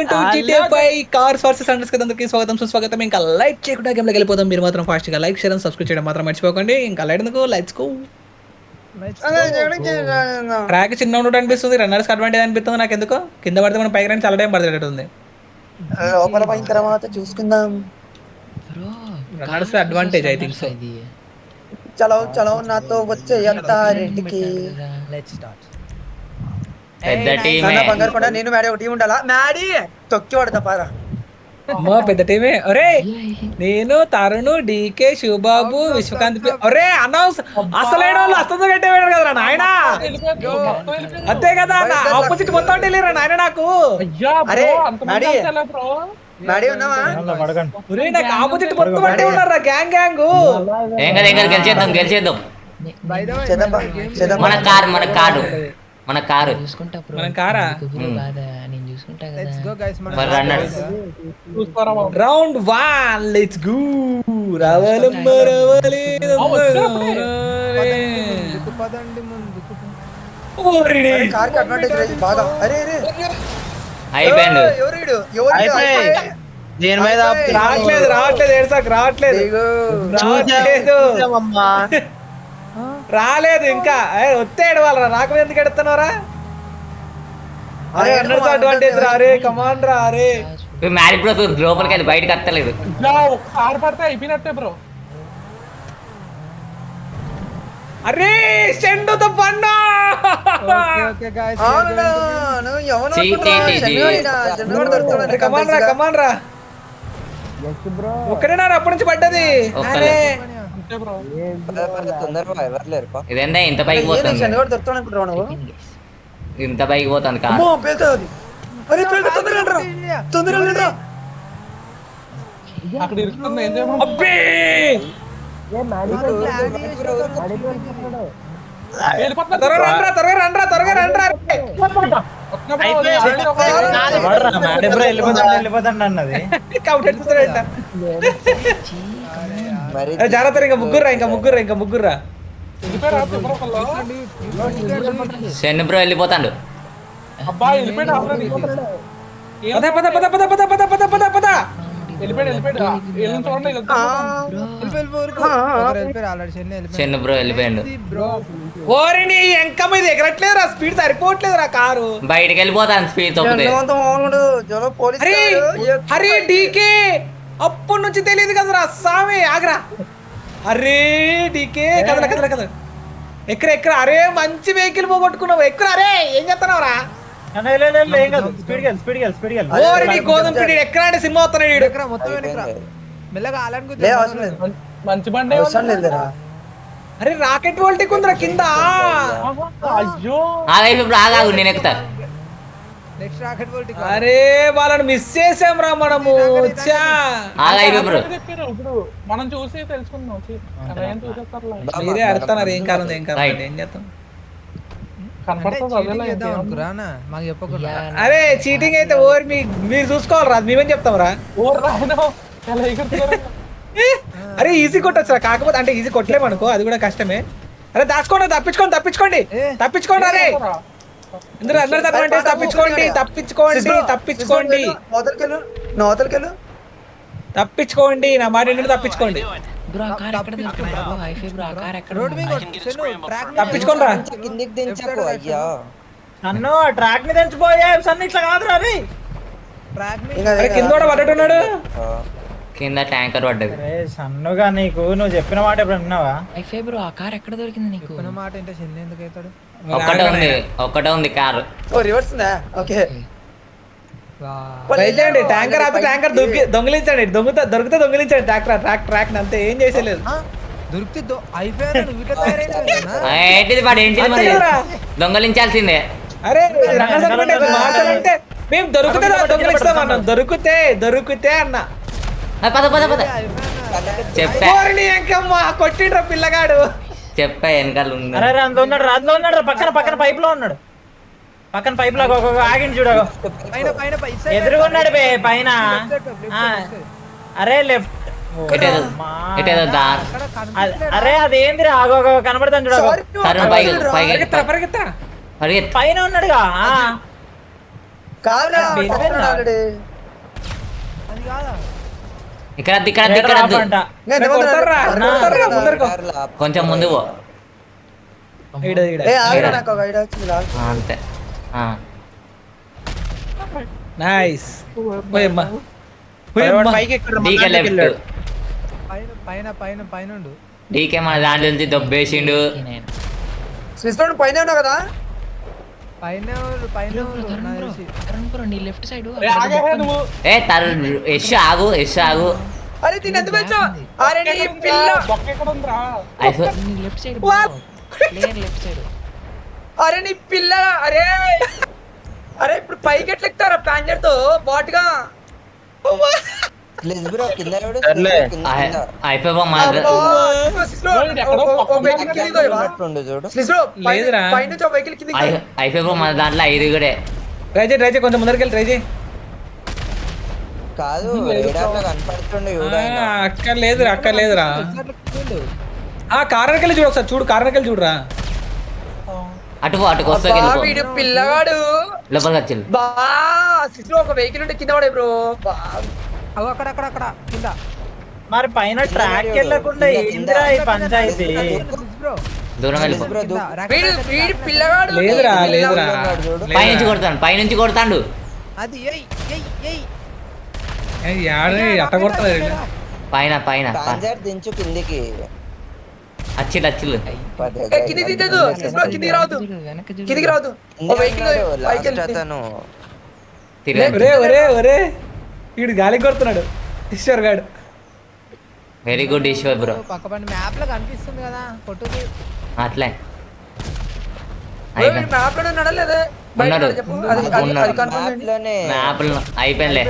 Welcome to GTA 5 cars versus అండర్స్ అందరికీ స్వాగతం సుస్వాగతం. ఇంకా లైక్ చేయకుండా గేమ్లోకి వెళ్ళిపోతాం. మీరు మాత్రం ఫాస్ట్ గా లైక్ షేర్ సబ్స్క్రైబ్ చేయడం మాత్రం మర్చిపోకండి. ఇంకా లైట్ ఎందుకు లెట్స్ గో. ట్రాక్ చిన్న ఉన్నట్టు అనిపిస్తుంది, రన్నర్స్ అడ్వాంటేజ్ అనిపిస్తుంది నాకు. ఎందుకు కింద పడితే మనం పైకి రండి చాలా టైం పడుతుంది. లోపల పోయిన తర్వాత చూసుకుందాం. Runners advantage I think so. చలో చలో నాతో వచ్చే అంత రెడ్డికి పెద్ద టీమే నాన్న బంగారు కొండ నేను మ్యాడీ ఒకటి ఉండాలా మ్యాడీ తొక్కి పడతా పారా అమ్మా పెద్ద టీమే. ఒరే నేను తరుణ్ డీకే శివబాబు విశ్వకాంత్ ఒరే అనౌన్స్ అసలైన వాళ్ళు అస్తంతో కట్టేవాడు కదరా నాయన. అంతే కదా ఆపోజిట్ మొత్తం వెళ్ళిరా నాయన నాకు. అరే మ్యాడీ మ్యాడీ ఉన్నావా ఒరే నాకు ఆపోజిట్ మొత్తం అంటే ఉన్నారా గ్యాంగ్ గ్యాంగ్. ఏం కదా ఏం కదా గెలిచేద్దాం చేద్దాం మన కారు మన కారు చూసుకుంటా బ్రో. మనం కారా? నేను చూసుకుంటా Let's కదా. go guys, మన మరి runners. Round 1 let's go. రావాలమ్మ రావాలి పదండి ముందుకు. ఓరిని కార్ అడ్వాంటేజ్ బాగా. అరే అరే అయిపోయింది. ఎవరు ఎవరు దేని మీద రావట్లేదు ఏడ్సాక్ రావట్లేదు రాలేదు ఇంకా. వస్తే ఏడవాలరా నాకు ఎందుకు ఎడుతున్నారా? అరే రన్నర్స్ అడ్వాంటేజ్ రా. అరే కమాన్ రా. అరే మ్యారీ బ్రో లోపలికి వెళ్ళి బయటకు వస్తలేదు. కార్ పడితే అయిపోయినట్టే బ్రో. అరే చెండుతో పన్నా. ఓకే గైస్, నువ్వు ఎవరు చీ, చీ, చీ, చీ. అరే కమాన్ రా కమాన్ రా. ఒక్కడేనా అప్పటి నుంచి పడ్డది? ఒక్కడే. అరే అంతే బ్రో. తొందరగా ఎవరు లేరు ఇదేందా ఇంత పైకి పోతుంది, శనివాడు దొరుకుతాను అనుకుంటున్నావు నువ్వు. ఇంత పైకి పోతుంది కారు. అమ్మో పేలుతుంది. అరే పేలుతుంది, తొందరగా రా తొందరగా రా. అక్కడ ఇరుస్తుంది ఏం చేయమో. అబ్బే వెళ్ళిపోతున్నా. త్వరగా రండ్రా త్వరగా రండ్రా త్వరగా రండ్రా. వెళ్ళిపోతాడు అన్నది. మరి జాగ్రత్త ఇంకా ముగ్గుర్రా. వెళ్ళిపోయారా బ్రో ఒకళ్ళు? శని బ్రో వెళ్ళిపోతాడు. అబ్బా వెళ్ళిపోయాడు ఆల్రెడీ. పద పద పద పద పద పద పద పద పద. వెళ్ళిపోయాడు వెళ్ళిన చూడండి శని బ్రో వెళ్ళిపోయాడు. ఓరిని ఎంక మీద ఎగరట్లేదురా, స్పీడ్ సరిపోవట్లేదురా కారు. బయటకు వెళ్ళిపోతాను స్పీడ్ తొక్కితే. అరే అరే డీకే అప్పటి నుంచి తెలియదు కదరా సామి. ఆగరా. అరే డీకే కదల కదల కదల ఎక్కడ. అరే మంచి వెహికల్ పోగొట్టుకున్నావు. ఎక్కడ అరే ఏం చేస్తున్నావురా? ఓరిని గోధుమ పిడి ఎక్కడ అంటే సినిమా వస్తున్నాడు వీడు. మెల్లగా లే అవసరం లేదు. మంచి బండి అవసరం లేదురా. అరే రాకెట్ వోల్టిక్ ఉందిరా కింద. అయ్యో ఆగైపు ఇప్పుడు ఆగాగు నేను ఎక్కుతా. నెక్స్ట్ రాకెట్ బోల్ట్ అరే వాళ్ళని మిస్ చేసాం రా మనము. ఛా. ఆగైపు బ్రో. చెప్పారు ఇప్పుడు మనం చూసి తెలుసుకుందాం. అలా ఏం చూసేస్తారులే. మీరే అడుగుతున్నారు ఏం కాదు ఏం కాదు Right. ఏం చేస్తాం. కనపడుతుంది అదేలా ఏం చేయం. రానా మాకు చెప్పకుండా అరే చీటింగ్ అయితే ఓరి మీరు చూసుకోవాలరా, మేమేం చెప్తాం రా. ఊరు రాను ఎలా ఎగురుతున్నారు. అరే ఈజీ కొట్టొచ్చురా, కాకపోతే అంటే ఈజీ కొట్టలేము అనుకో, అది కూడా కష్టమే. అరే దాచుకోండి తప్పించుకోండి అరే ఇందులో అందరు అడ్వాంటేజ్. తప్పించుకోండి నా మాట ఏంటంటే తప్పించుకోండి. బ్రో ఆ కార్ ఎక్కడ దొరికింది బ్రో? హైఫై బ్రో ఆ కార్ ఎక్కడ రోడ్ ఉంది? మీద ట్రాక్ తప్పించుకోండి రా. కిందికి దించకు అయ్యా. నన్ను ట్రాక్ మీద ఎంచిపోయా సన్ని ఇట్లా కాదు రా. ట్రాక్ మీద అరే కింద కూడా పడ్డట్టున్నాడు. కింద ట్యాంకర్ పడ్డది. సన్నుగా నీకు నువ్వు చెప్పిన మాట ఎప్పుడు విన్నావా? హైఫై బ్రో ఆ కార్ ఎక్కడ దొరికింది నీకు? చెప్పిన మాట అంటే చెల్లి ఎందుకు అవుతాడు? ఒక్కటే ఉంది కారు. ఓ రివర్స్ ఉందా? ఓకే రైతే ట్యాంకర్ ఆపితే ట్యాంకర్ దొంగిలించండి. దొరికితే దొంగిలించండి ట్రాక్ అంతే, ఏం చేసేలేదు. దొరికితే అయిపోయాను నువ్వు ఇట్లా తయారైనా. ఏంటిది వాడు ఏంటిది మరి దొంగలించాల్సిందే. అరే మార్చాలంటే మేము దొరికితే దొంగిలిస్తాం అన్నాం. దొరికితే అన్న పద పద పద చెప్పా ఎంకమ్మా కొట్టిండ్రా పిల్లగాడు. చెప్పా వెనకాల ఉంది. అరే అందులో ఉన్నాడు పక్కన పైప్ లో ఉన్నాడు. పక్కన పైప్ లో ఆగింది చూడ. ఎదురుగున్నాడు పైన. అరే లెఫ్ట్. ఎటేదో దా. అరే అదేంది కనబడతాను చూడ. తరుణ్ పైకి పరిగెత్తరా పరిగెత్తు. పైన ఉన్నాడుగా. కాదురా ఆల్రెడీ ఇక్కడ వద్దు. అంట కొడతారా? కొడతారా? ముందరకు. కొంచెం ముందు పో. ఈడ, ఈడ. ఏ ఆగరా నాకు ఒక ఐడియా వచ్చింది రా. అంతే నైస్ పోయమ్మా పోయమ్మా డీకే లెఫ్ట్ పైన ఉండు. డీకే మన దాంట్లో నుంచి దొబ్బేసిండు. స్విస్ రోడ్ పైన ఉన్నావు కదా పైన నాకు తెలిసి. నీ లెఫ్ట్ సైడ్ ఆగే నువ్వు ఏ యశ్ ఆగు. అరే తిని ఎంత వచ్చావు అరే నీ పిల్ల బొక్క ఎక్కడ ఉందిరా ఐఫోన్ నీ లెఫ్ట్ సైడ్ లెఫ్ట్ సైడ్ అరే నీ పిల్ల అరే అరే ఇప్పుడు పైకి ఎట్లా ఎక్కుతారా ప్యాంజర్ తో బాట్గా ఐఫోన్ మన లేదురా. పైనుంచి వెహికల్ కింద ఐఫోన్ మన దాంట్లో 5 కూడా. ట్రై చేయి కొంచెం ముందరికి వెళ్ళి ట్రై చేయి. కాదు రేడార్లో కనపడుతుండే అక్కడ లేదురా ఆ కారణకి వెళ్ళి చూడు ఒకసారి చూడు కారణకి వెళ్ళి చూడరా అటుకు వస్తా వీడు పిల్లగాడు లోపలికి వచ్చింది. బా సిస్లో ఒక వెహికల్ ఉంటే కింద పడే బ్రో అక్కడ కింద మరి పైన ట్రాక్ వెళ్ళకుండా ఏందిరా ఈ పంచాయతీ? బ్రో దూరం వెళ్ళి వీడి పిల్లగాడు లేదురా పైనుంచి కొడతాండు. అది అట్ట కొడతాడు పైన దించు కిందికి అచ్చిల్లు కింది దించదు సిస్లో కిందికి రాదు ఓ వెహికల్ అతను ఒరే వీడు గాలి కొడుతున్నాడు ఈశ్వర్ గాడు. Very good Eshwar bro. పక్క పని మ్యాప్ లో కనిపిస్తుంది కదా కొట్టుది. అట్లే మ్యాప్ లో నడలేదే ఉన్నాడు. మ్యాప్లోనే మ్యాప్లో అయిపోయినలే.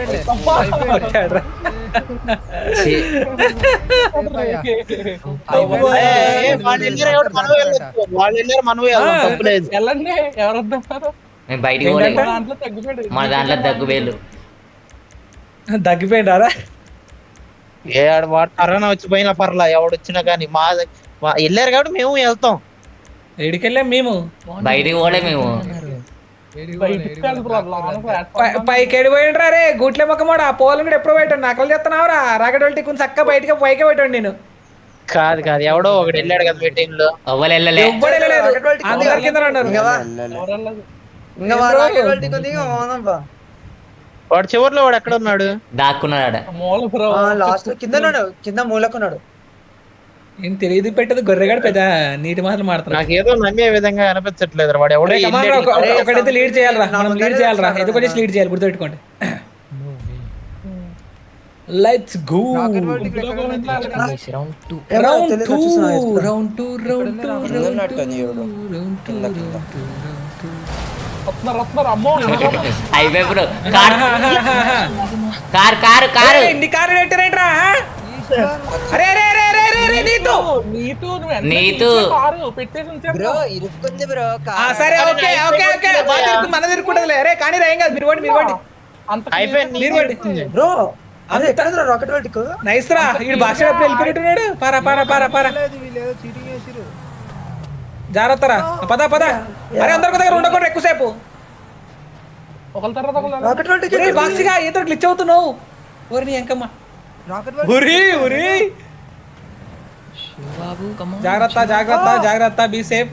వెళ్ళండి ఎవరు వద్దంటారు మేము బయటికి పోలేదు. దాంట్లో తగ్గిపోయాడు మన దాంట్లో దగ్గువేలు తగ్గిపోయిండారా? ఏ ఆడ వాటారని వచ్చి పోయినా పర్లా ఎవడు వచ్చినా కానీ మా వెళ్ళారు కాబట్టి మేము వెళ్తాం. ఎడికెళ్ళాం మేము బయటికి పోలే మేము. బయటికి వెళ్ళి బ్రో లోన ప్లాట్ఫామ్ పైకి ఎడిపోయిండ్రా రే గుట్లే మొక్కమాడా పోలం కూడా ఎప్పుడు పెట్టండి నకలు చేస్తున్నావురా రాకెట్ వెళ్ళి కొంచెం చక్క బయటకి పైకే పెట్టండి నేను. కాదు ఎవడో ఒకడు వెళ్ళాడు కదా మీటింగ్ లో. ఎవ్వరు వెళ్ళలే. ఎవ్వడు వెళ్ళలేదు అందరు కింద ఉన్నారు. వాడు చివర్లో వాడు ఎక్కడ ఉన్నాడు? దాక్కున్నాడు. మూల బ్రో లాస్ట్ కింద మూలకున్నాడు. ఏం తెలియదు పెట్టదు గొర్రెగాడు పెద్ద నీటి మాటలు మాడుతున్నాడు. నాకేదో నమ్మే విధంగా అనిపించట్లేదు వాడు ఎవడో ఒకడైతే లీడ్ చేయాలరా మనం లీడ్ చేయాలరా ఎందుకు వచ్చేసి లీడ్ చేయాలి గుర్తుపెట్టుకోండి. లెట్స్ గో రౌండ్ 2 వస్తున్నారు అమ్మో అయిపోయి బ్రో. కారు ఎన్ని కార్లు పెట్టారేంట్రా? అరే అరే అరే అరే అరే నీతో నీతు కారు పెట్టేసి ఉంచారు బ్రో ఇరుక్కుంది బ్రో సరే ఓకే మన తిరుక్కుంటదిలే. అరే కానీ ఏం కాదు మీరు వండి అంత అయిపోయింది. బ్రో అదే ఎక్కడ రాకెట్ వెల్టిక్ నైస్ రా వీడు భాష ఎప్పుడు వెళ్ళిపోయినట్టున్నాడు. పారా వీళ్ళు చీటింగ్ చేసిరు. జాగ్రత్తరా పద అరే అందరికి దగ్గర ఉండకుండా ఎక్కువసేపు ఒకళ్ళ తర్వాత ఒకళ్ళు రాకెట్ వెల్టిక్ బాక్సిగా ఏదో గ్లిచ్ అవుతున్నావు. ఊరి నీ ఎంకమ్మ రాకెట్ ఉరి బాబు కమ్ జాగ్రత్త బీ సేఫ్.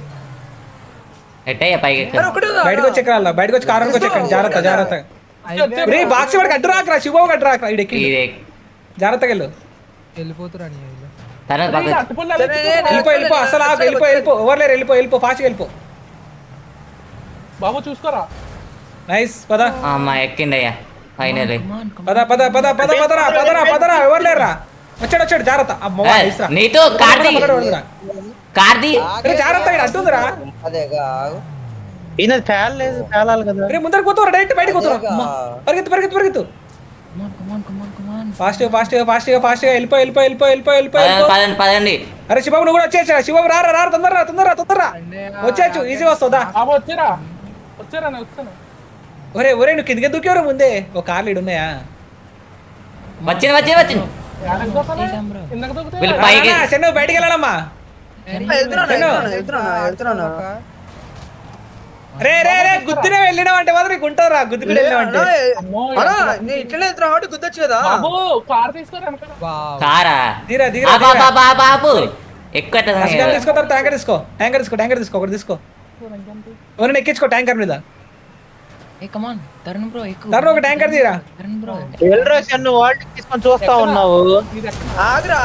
ఎట్టయ్యా పైకి బయటకు వచ్చి ఎక్కరాల బయటకు వచ్చి కారణానికి వచ్చి ఎక్కండి జాగ్రత్త రే బాక్స్ వాడికి అడ్డు రాకరా శివబాబు అడ్డు రాకరా ఇడెక్కి జాగ్రత్తగా వెళ్ళు. వెళ్ళిపోతురా నీ వెళ్ళిపో అసలు వెళ్ళిపో ఎవరు వెళ్ళిపో ఫాస్ట్గా వెళ్ళిపో. బాబు చూసుకోరా నైస్ పద అమ్మా ఎక్కిండయ్యా ఫైనల్. పదరా ఎవరు లేరా వచ్చాడు జాగ్రత్త. నీతో కార్ది జాగ్రత్త అడ్డుందిరా. అదేగా ఈయన పేలాలి కదా. రే ముందరికి పోతారు డైరెక్ట్ బయటకు పోతారు. పరిగెత్తు ఫాస్ట్ గా వెళ్ళిపో. పదండి. అరే శివబాబు నువ్వు కూడా వచ్చేసా. శివబాబు రా తొందరరా వచ్చేచ్చు ఈజీ వస్తుందా. బాబు వచ్చారా నేను వస్తాను. ఒరే నువ్వు కిందకి దూకేవరా ముందే ఒక కార్లు ఇడు ఉన్నాయా? వచ్చింది ఇందాక దొరికితే వీళ్ళు పైకి చెన్ను బయటికి వెళ్ళాలమ్మా. రే రే రే గుద్దునే వెళ్ళినావు అంటే మాత్రం నీకు ఉంటారా గుద్దుకుని వెళ్ళినావు అంటే అమ్మో, అన్నా నేను ఇట్లనే వెళ్తున్నా కాబట్టి గుద్దొచ్చు కదా బాబు కార్ తీసుకోరా వెనకాల. వావ్. కారా తీరా తీరా బాబు ఎక్కువ ట్యాంకర్ తీసుకో తర్వాత ట్యాంకర్ తీసుకో ఒకటి తీసుకో ఎవరైనా ఎక్కించుకో ట్యాంకర్ మీద ఏ కమాన్ తరుణ్ బ్రో ఎక్కువ తర్వాత ఒక ట్యాంకర్ తీరా తరుణ్ బ్రో వెళ్ళరా నువ్వు వాళ్ళు తీసుకొని చూస్తా ఉన్నావు ఆగ్రా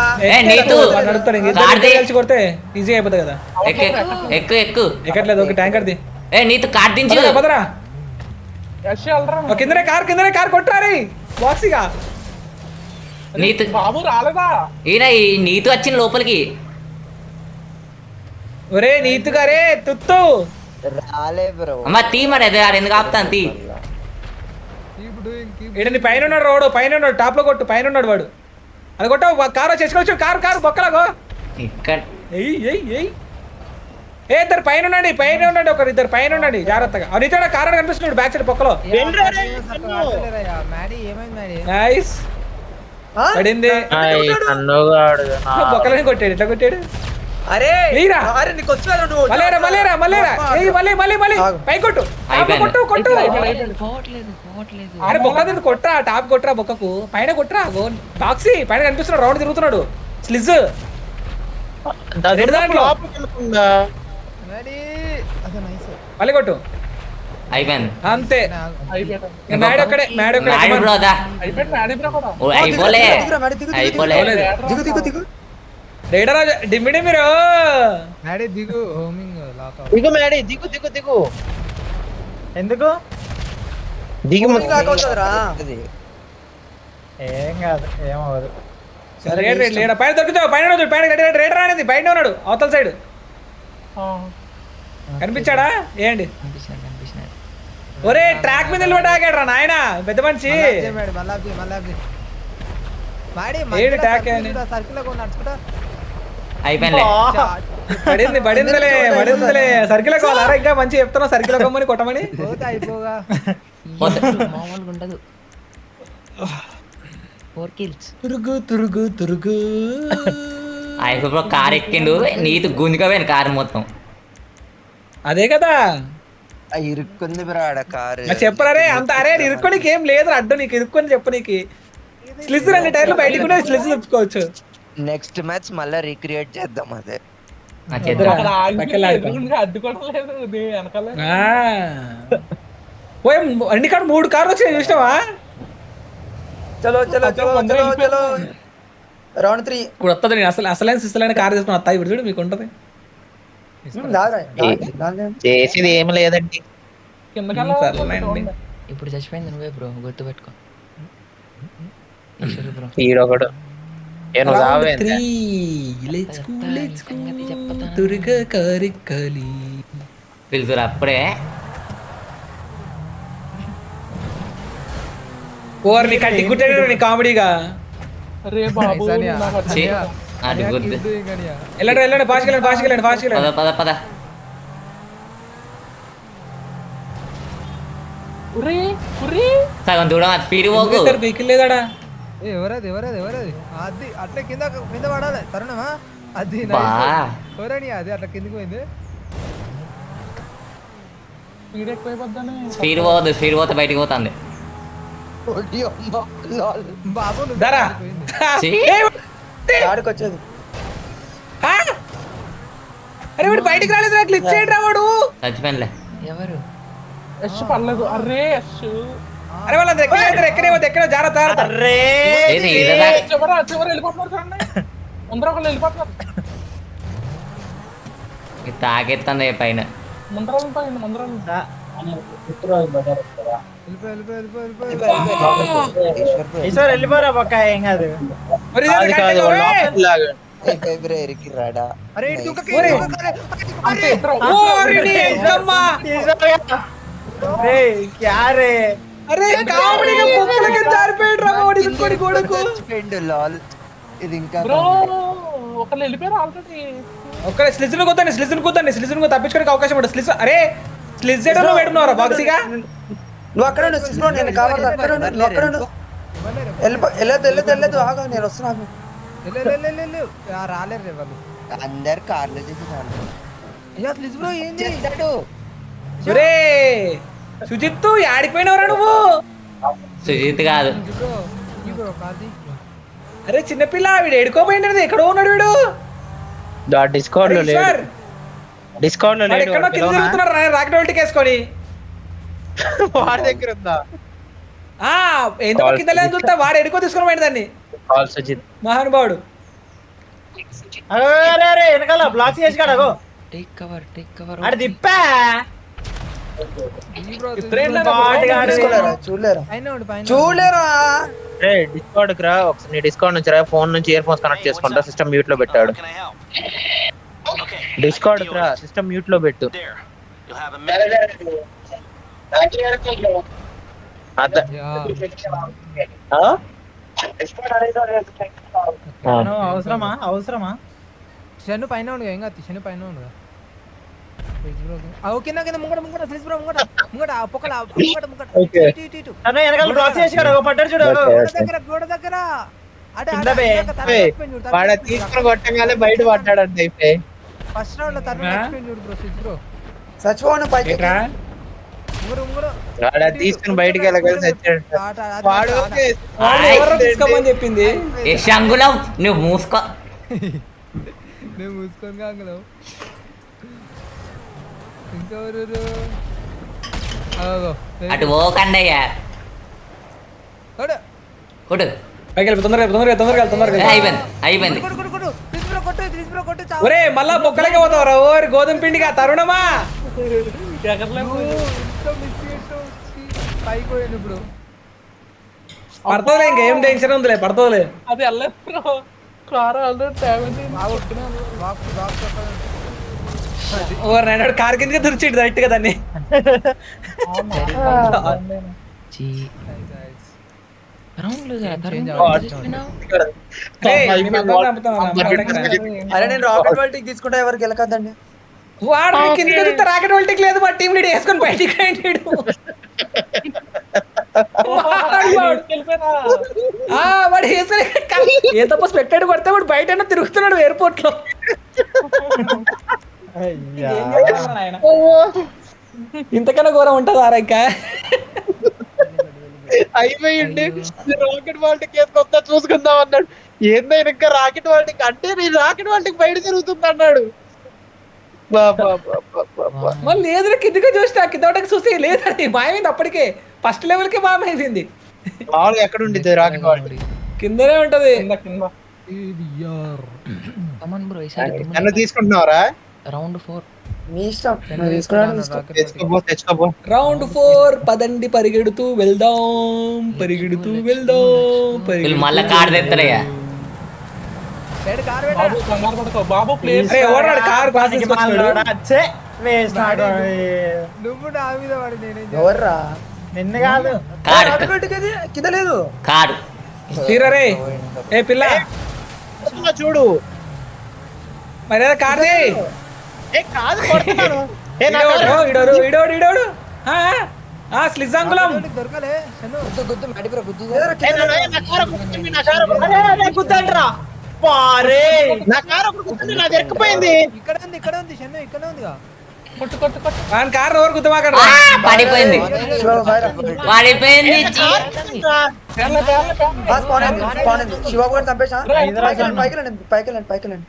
నీతు నడుపుతాడు కార్తీ. కలిసి కొడితే ఈజీ అయిపోతుంది కదా ఎక్కు ఎక్కట్లేదు ఒక ట్యాంకర్ ది ఏ నీతు కార్ దించు పదరా యశ్ వెళ్ళరా ఓ కిందనే కార్ కొట్టారి బాక్సిగా నీతు బాబు రాలేదా ఈయన ఈ నీతు వచ్చిన లోపలికి ఒరే నీతుగా రే తుత్తు రాలే బ్రో. అమ్మ తీ మరి అదే ఆడు ఎందుకు ఆపుతాను తీ Keep doing, keep ఈడ నీ పైన ఉన్నాడు రోడ్ పైన ఉన్నాడు టాప్ లో కొట్టు పైన ఉన్నాడు వాడు అది కొట్టావు కారు చేసుకోవచ్చు కారు బొక్కలాగో ఇక్కడ ఎయ్ ఏ ఇద్దరు పైన ఉన్నాడు ఒకరు ఇద్దరు పైన ఉండండి జాగ్రత్తగా అనితో కారు కనిపిస్తున్నాడు బ్యాక్ సైడ్ బొక్కలో ఆడలేరయ్యా. మ్యాడీ ఏమైంది మ్యాడీ? నైస్ పడింది బొక్కలని కొట్టాడు ఎట్లా కొట్టాడు అరే లేరా? అరే నీకు వచ్చి వెళ్ళ నువ్వు మళ్ళీ పై కొట్టు టాప్ లో కొట్టు పోవట్లేదు అరే బొక్క మీద కొట్రా టాప్ కొట్రా బొక్కకు పైన కొట్రా టాక్సీ పైన కనిపిస్తున్నాడు రౌండ్ తిరుగుతున్నాడు స్లిజ్ మ్యాడీ అదే నైస్. మళ్ళీ కొట్టు అయిపోయింది అంతే అయిపోయాడు ఇంకా మ్యాడ్ ఒక్కడే నాడు బ్రో దా అయిపోయాడు మ్యాడీ బ్రో కూడా ఓ అయిపోలే అయిపోలే దిగు రేడరా డిమ్మిడి మీరు మ్యాడీ దిగు హోమింగ్ లాక్ అవుట్. దిగు మేడి దిగు ఎందుకు దిగి కాకవుతుందిరా ఏం కాదు ఏమవ్వదు లేడా పైన దొరుకుతావు పైన రేడర్ అనేది బయట ఉన్నాడు అవతల సైడ్ కనిపించాడా ఏంటి కనిపిస్తున్నాడు ఒరే ట్రాక్ మీద నిలబడి ఆగాడు రా నాయన పెద్ద మనిషి మళ్ళీ మ్యాడీ ఏడు ట్యాక్ అని. సర్కిల్ లో నడుచుకుంటా అయిపోయిందిలే పడిందిలే సర్కిల్ కోవాలరా ఇంకా మంచి చెప్తున్నా సర్కిల్ కొమ్మని కొట్టమని పోతే అయిపోగా. మామూలుగా ఉండదు 4 kills తురుగు అయిపో బ్రో కార్ ఎక్కిండు నీతు గుంజుకపోయాను కారు మొత్తం అదే కదా ఇరుక్కుంది బ్రో ఆడ కారు. చెప్పరా రే అంత అరే ఇరుక్కోనికి ఏం లేదు అడ్డు నీకు ఇరుక్కొని చెప్పు నీకు స్లిజ్ అన్ని టైర్లు బయటకు కూడా స్లిజ్ చెప్పుకోవచ్చు నెక్స్ట్ మ్యాచ్ మళ్ళీ రీక్రియేట్ చేద్దాం అదే. ఆ చేద్దాం. అక్కడ పక్కన ఆగిపో. అడ్డుకోవడం లేదు ఇది వెనకాల ఓ అన్ని కాడ 3 కార్లు వచ్చాయి చూసినావా చలో రౌండ్ 3 ఇప్పుడు వస్తుంది నేను అసలైన సిస్టలైన కార్ తీసుకుని వస్తా ఇప్పుడు చూడు మీకు ఉంటది చేసేది ఏం లేదండి. సర్లేండి. ఇప్పుడు చచ్చిపోయింది నువ్వే బ్రో గుర్తుపెట్టుకో బ్రో ఈడొకడు నేను రావే పిలుచురా అప్పుడే ఓర్ నీ కట్టి గుట్టాడు నీ కామెడీగా రే బాబు నాకు ఛీ, అర్థం కాదు. అది గుద్దు వెళ్ళండి ఫాస్ట్ వెళ్ళండి పద ఉరి ఉరి సగం దూరం అది స్పీడ్ పోకు వెహికల్ లేదాడా ఎవరది అది అట్లా కింద పడాలి తరుణమా అది బా ఎవరని అది అట్లా కిందికి పోయింది. స్పీడ్ ఎక్కువైపోద్దని స్పీడ్ పోవద్దు స్పీడ్ పోతే బయటికి పోతుంది బాబు నువ్వు దరా పోయింది. ఛీ, ఆడికి వచ్చేది అరే వాడు బయటికి రాలేదు క్లిక్ చేయడు రా వాడు చచ్చిపోయినలే ఎవరు యశ్ పర్లేదు అరే యశ్ అరే వాళ్ళ ఎక్కడే జాగ్రత్త ఏది ఇలాగా చివరి వెళ్ళిపోతున్నారు చూడండి ముందర ఒకళ్ళు వెళ్ళిపోతున్నారు తాకెత్తుంది పైన ముందరాలు పోయింది ముందరాలు ఈశ్వర్ వెళ్ళిపోరా పక్క ఏం కాదు మరి అది కాదు లోపలికి లాగాడు. ఫిబ్రవరికి రాడా. అరే ఇటు దుక్కకి, ఒరే. ఇటు దుక్కకి. అంతే ఇద్దరు ఓరి నీ అమ్మా. క్యారే అరే కామెడీగా బొక్కలకి జారిపోయాడు రా వాడు ఇరుక్కొని గోడకు చచ్చిపోయిండు లాల్. ఇది ఇంకా బ్రో ఒకళ్ళు వెళ్ళిపోయారు ఆల్రెడీ ఒక్క స్లిజ్ను కుద్దండి తప్పించుకోడానికి అవకాశం ఉంటుంది స్లిజ్ అరే స్లిజ్ చేయడంలో పెడుతున్నారా బాక్సీగా నువ్వు అక్కడ నేను కావాలి అక్కడ నువ్వు అక్కడ వెళ్ళదు ఆగా నేను వస్తున్నాను వెళ్ళు. రాలేరు రే వాళ్ళు. అందరు కార్లు చేసి అయ్యో ప్లీజ్ బ్రో ఏంది చేస్తాడు. ఒరే సుజిత్ ఆడిపోయినవరా నువ్వు? సుజిత్ కాదు. బ్రో ఈ బ్రో కార్తీక్ అరే చిన్నపిల్ల వీడు ఎడుకోపోయింది, ఎక్కడో ఉన్నాడు వీడు. డిస్కౌంట్ లో లేడు, సార్ డిస్కౌంట్ లో వాడు లేడు. ఎక్కడో కింద తిరుగుతున్నాడు రాకెట్ ఒల్టికి వేసుకొని. వాడి దగ్గర ఉందా ఆ ఎందుకు కింద లేదు చూస్తా, వాడు ఎడుకో తీసుకుని పోయింది దాన్ని. కాల్ సుజిత్. మహానుభావుడు. అరే అరే వెనకాల బ్లాక్ చేసి కాడగో టేక్ కవర్ అడి దిప్పా ఈ బ్రో చూడలేరా పైన ఉండు పైన చూడలేరా రే డిస్కౌంట్ కి రా ఒకసారి. నీ డిస్కౌంట్ నుంచి రా, ఫోన్ నుంచి ఇయర్ ఫోన్స్ కనెక్ట్ చేసుకుంటా. సిస్టమ్ మ్యూట్ లో పెట్టాడు. డిస్కౌంట్ కి రా, సిస్టమ్ మ్యూట్ లో పెట్టు. అద యా ఆ? అవసరమా అవసరమా షన్ను పైన ఉండు ఏం కాదు షన్ను పైన ఉండు ఓకే కింద ముంగట ఫ్రిజ్ బ్రో ముంగట ఆ పొక్కల ముంగట Okay. ఇటు అన్న వెనకాల బ్లాక్ చేసి కాడగో పడ్డాడు చూడు గోడ దగ్గర అడే కింద బే. వాడ తీసుకుని కొట్టగానే బయట పడ్డాడంట అయితే. ఫస్ట్ రౌండ్ లో తర్వాత ఎక్స్ప్లెయిన్ చూడు బ్రో ఫ్రిజ్ బ్రో చచ్చిపోను పైకి ఏంట్రా? ముంగడ వాడ తీసుకుని బయటికి వెళ్ళగానే చచ్చాడంట. వాడు ఓకే. వాడు ఎవరో తీసుకోమని చెప్పింది. ఏ శంగులం నువ్వు మూసుకో. నేను మూసుకొని కాగలవు ఇంకెవరు అటు పోకండయ్యా. కొట్టు. పైకి వెళ్ళి తొందరగా. అయిపోయింది. ఒరే మళ్ళా బొక్కలకే పోతావురా ఓరి గోధుమ పిండిగా తరుణమా. పైకి పోయాను ఇప్పుడు పడుతుందిలే, ఇంకేం టెన్షన్ ఉందిలే, పడుతుందిలే. అది వెళ్ళలేదు బ్రో, కార్ ఆల్రెడీ డ్యామేజ్ ఓ నాయన కార్ కిందకి దురిచిండు డైరెక్ట్ గా దాన్ని. రౌండ్ లో ఏయ్, మేము అందరం చంపుతాం, అరే నేను రాకెట్ వాల్టీకి తీసుకుంటా, ఎవరికి వెళ్ళకద్దండి. వాడు కిందకి చూస్తే రాకెట్ వోల్టిక్ లేదు, మా టీం లీడ్ వేసుకొని బయటికి రాయించాడు. వాడు ఏ తప్ప స్పెక్టెడ్ కొడితే వాడు బయట తిరుగుతున్నాడు ఎయిర్పోర్ట్ లో. ఇంతకన్నా ఘోరం ఉంటుందా ఇంకా? అయిపోయింది. రాకెట్ వాల్టీ కేసు కొత్త చూసుకుందాం అన్నాడు. ఏందైనా ఇంకా రాకెట్ వాల్టీకి అంటే నేను రాకెట్ వాల్టీకి బయట తిరుగుతుంది అన్నాడు. మళ్ళీ లేదురా కిందకి చూస్తే కిందకి చూస్తే లేదండి, మాయమైంది అప్పటికే. ఫస్ట్ లెవెల్ కి మాయమైంది. మామూలుగా ఎక్కడ ఉండిద్ది రాకెట్ వాల్టీ? కిందనే ఉంటది. కమాన్ బ్రో ఈసారి నన్ను తీసుకుంటున్నావరా? రౌండ్ 4 మీ ఇష్టం, నువ్వు తీసుకోవడానికి తెచ్చుకోపో. రౌండ్ 4 పదండి, పరిగెడుతూ వెళ్దాం. వీళ్ళు మళ్ళా కార్ తెస్తారయ్యా. బాబు కంగారు పడుకో బాబు, ప్లీజ్. అరే ఓడాడు కార్ పాస్ చేసుకొచ్చాడు. నువ్వు నా మీద వాడు నేనేం ఎవర్రా నిన్ను కాదు కార్ రాకెట్ వాల్టీకి అది కింద లేదు. కారు. తీరరే ఏ పిల్ల చూడు మరి కార్ చేయి. కాదు కొడుతున్నాను. ఈడోడు స్లిజాంగులం దొరకలే షన్ను గుద్దు మడిపిరా గుద్దు. గుద్దంట్రా పారే నా కారు ఒకటి కూర్చుంది, నాది ఎక్కిపోయింది. ఇక్కడ ఉంది షన్ను ఇక్కడ ఉందిగా కొట్టు కొట్టు కొట్టు. వాని కార్ ఎవరు గుర్తుమాక పడిపోయింది. శివ కూడా చంపేసా. పైకి వెళ్ళండి.